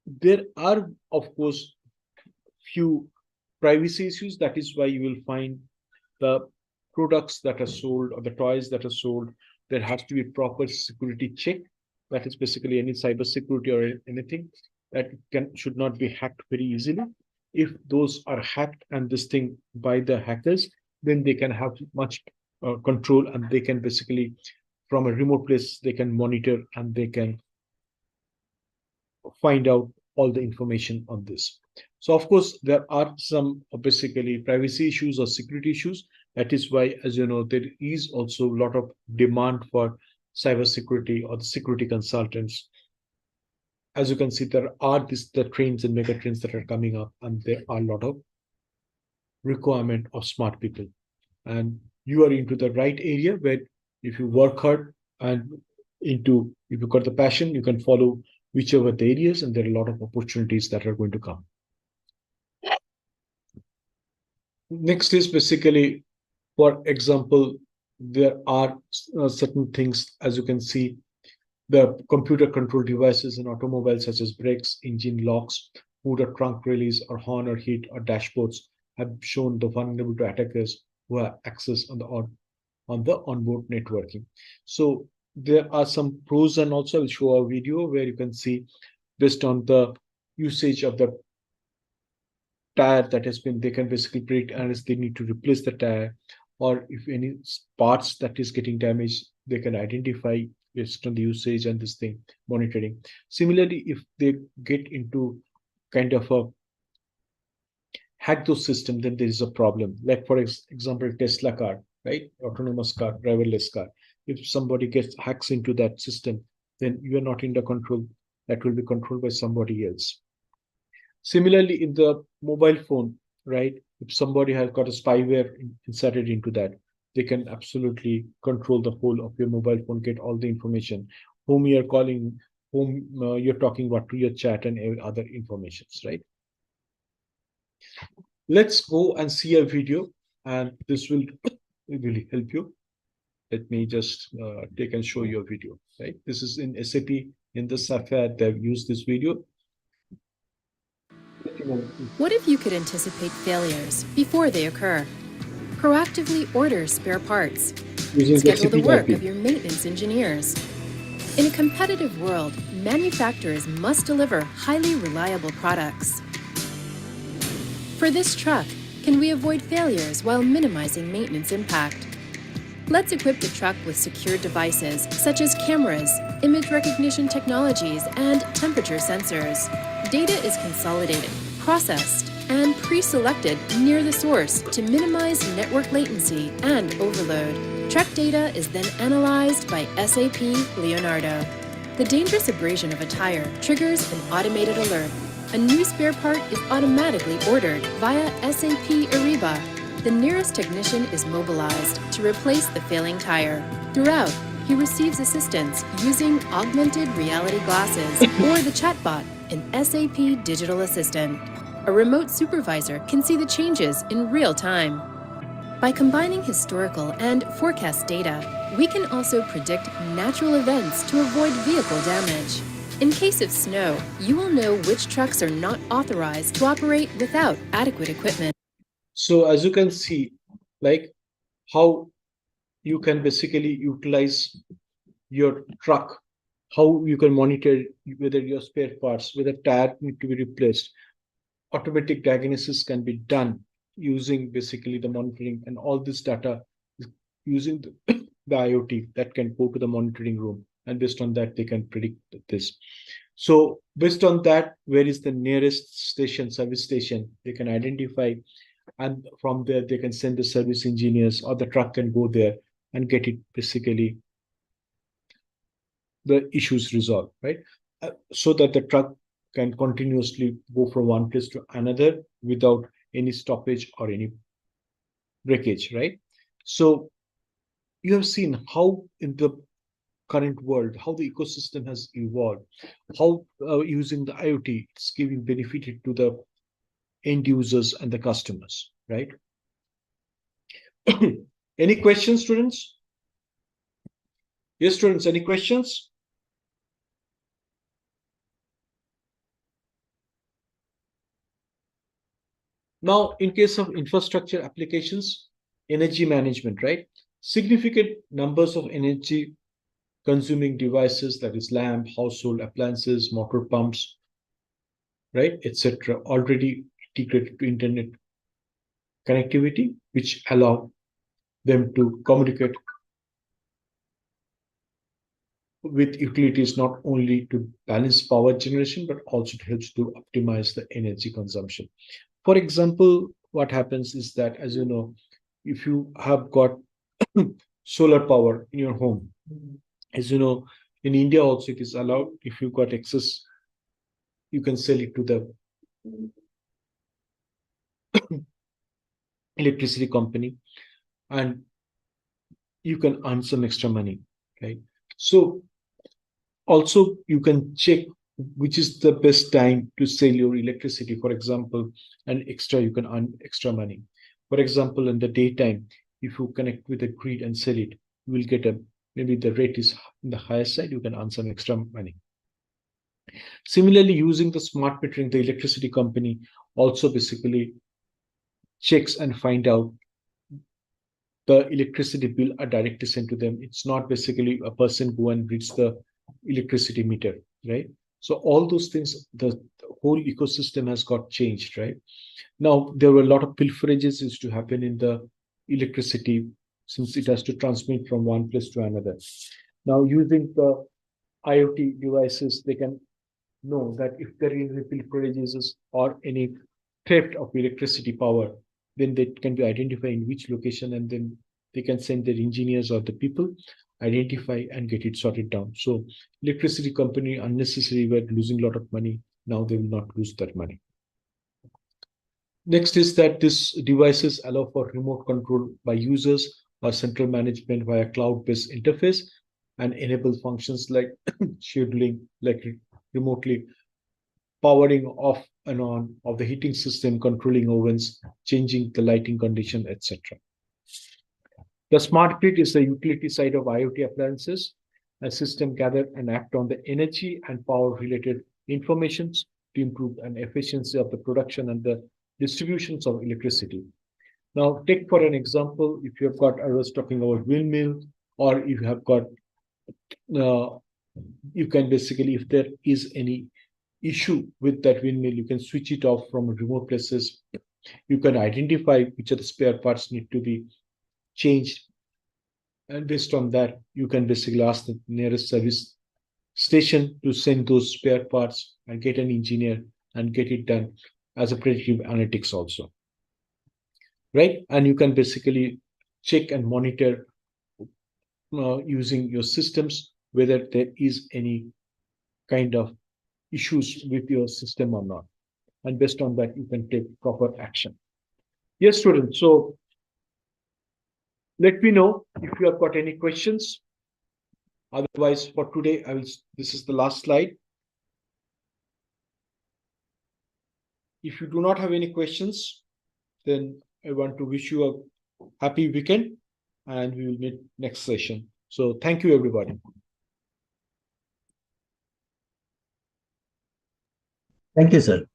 there are, of course, few privacy issues. That is why you will find the products that are sold or the toys that are sold, there has to be proper security check. That is basically any cyber security or anything that should not be hacked very easily. If those are hacked and this thing by the hackers, then they can have much control, and they can basically from a remote place they can monitor, and they can find out all the information on this. So of course, there are some basically privacy issues or security issues. That is why, as you know, there is also a lot of demand for cybersecurity or the security consultants. As you can see, there are the trends and mega trends that are coming up, and there are a lot of requirement of smart people. And you are into the right area where if you work hard and if you've got the passion, you can follow whichever the areas, and there are a lot of opportunities that are going to come. Next is basically, for example, there are certain things, as you can see, the computer control devices in automobiles such as brakes, engine locks, mood or trunk release, or horn or heat or dashboards have shown the vulnerable to attackers who have access on the onboard networking. So there are some pros, and also I'll show a video where you can see based on the usage of the tire that has been, they can basically predict unless they need to replace the tire, or if any parts that is getting damaged, they can identify based on the usage and this thing monitoring. Similarly, if they get into kind of a hack those system, then there is a problem. Like for example, Tesla car, right? Autonomous car, driverless car. If somebody gets hacks into that system, then you are not in the control. That will be controlled by somebody else. Similarly, in the mobile phone, right? If somebody has got a spyware inserted into that, they can absolutely control the whole of your mobile phone, get all the information, whom you're calling, whom you're talking about to your chat and other informations, right? Let's go and see a video, and this will really help you. Let me just take and show you a video, right? This is in SAP, in the Sapphire, they've used this video. What if you could anticipate failures before they occur? Proactively order spare parts. Schedule the work of your maintenance engineers. In a competitive world, manufacturers must deliver highly reliable products. For this truck, can we avoid failures while minimizing maintenance impact? Let's equip the truck with secure devices such as cameras, image recognition technologies, and temperature sensors. Data is consolidated, processed, and pre-selected near the source to minimize network latency and overload. Truck data is then analyzed by SAP Leonardo. The dangerous abrasion of a tire triggers an automated alert. A new spare part is automatically ordered via SAP Ariba. The nearest technician is mobilized to replace the failing tire. Throughout, he receives assistance using augmented reality glasses or the chatbot, an SAP digital assistant. A remote supervisor can see the changes in real time. By combining historical and forecast data, we can also predict natural events to avoid vehicle damage. In case of snow, you will know which trucks are not authorized to operate without adequate equipment. So as you can see, like how you can basically utilize your truck, how you can monitor whether your spare parts, whether tire need to be replaced. Automatic diagnosis can be done using basically the monitoring, and all this data is using the IoT that can go to the monitoring room, and based on that they can predict this. So based on that, where is the nearest station, service station, they can identify, and from there they can send the service engineers, or the truck can go there and get it basically the issues resolved, right? So that the truck can continuously go from one place to another without any stoppage or any breakage, right? So you have seen how in the current world, how the ecosystem has evolved, how using the IoT, it's giving benefit to the end users and the customers, right? Any questions, students? Yes, students, any questions? Now, in case of infrastructure applications, energy management, right? Significant numbers of energy consuming devices, that is lamp, household appliances, motor pumps, right, etc., already integrated to internet connectivity, which allow them to communicate with utilities not only to balance power generation, but also it helps to optimize the energy consumption. For example, what happens is that, as you know, if you have got solar power in your home, as you know, in India also it is allowed. If you've got excess, you can sell it to the electricity company, and you can earn some extra money, right? So also you can check which is the best time to sell your electricity. For example, and extra, you can earn extra money. For example, in the daytime, if you connect with the grid and sell it, you will get a, maybe the rate is in the higher side, you can earn some extra money. Similarly, using the smart metering, the electricity company also basically checks and find out the electricity bill are directly sent to them. It's not basically a person go and reads the electricity meter, right? So all those things, the whole ecosystem has got changed, right? Now, there were a lot of pilferages used to happen in the electricity since it has to transmit from one place to another. Now, using the IoT devices, they can know that if there is any pilferages or any theft of electricity power, then they can be identified in which location, and then they can send their engineers or the people identify and get it sorted down. So electricity company unnecessarily were losing a lot of money. Now they will not lose that money. Next is that these devices allow for remote control by users or central management via cloud-based interface and enable functions like scheduling, like remotely powering off and on of the heating system, controlling ovens, changing the lighting condition, etc. The smart grid is the utility side of IoT appliances. A system gather and act on the energy and power related informations to improve an efficiency of the production and the distributions of electricity. Now, take for an example, if you have got, I was talking about windmill, or if you have got, you can basically, if there is any issue with that windmill, you can switch it off from remote places. You can identify which of the spare parts need to be changed. And based on that, you can basically ask the nearest service station to send those spare parts and get an engineer and get it done as a predictive analytics also. Right? And you can basically check and monitor using your systems whether there is any kind of issues with your system or not. And based on that, you can take proper action. Yes, students. So let me know if you have got any questions. Otherwise, for today, this is the last slide. If you do not have any questions, then I want to wish you a happy weekend, and we will meet next session. So thank you, everybody. Thank you, sir.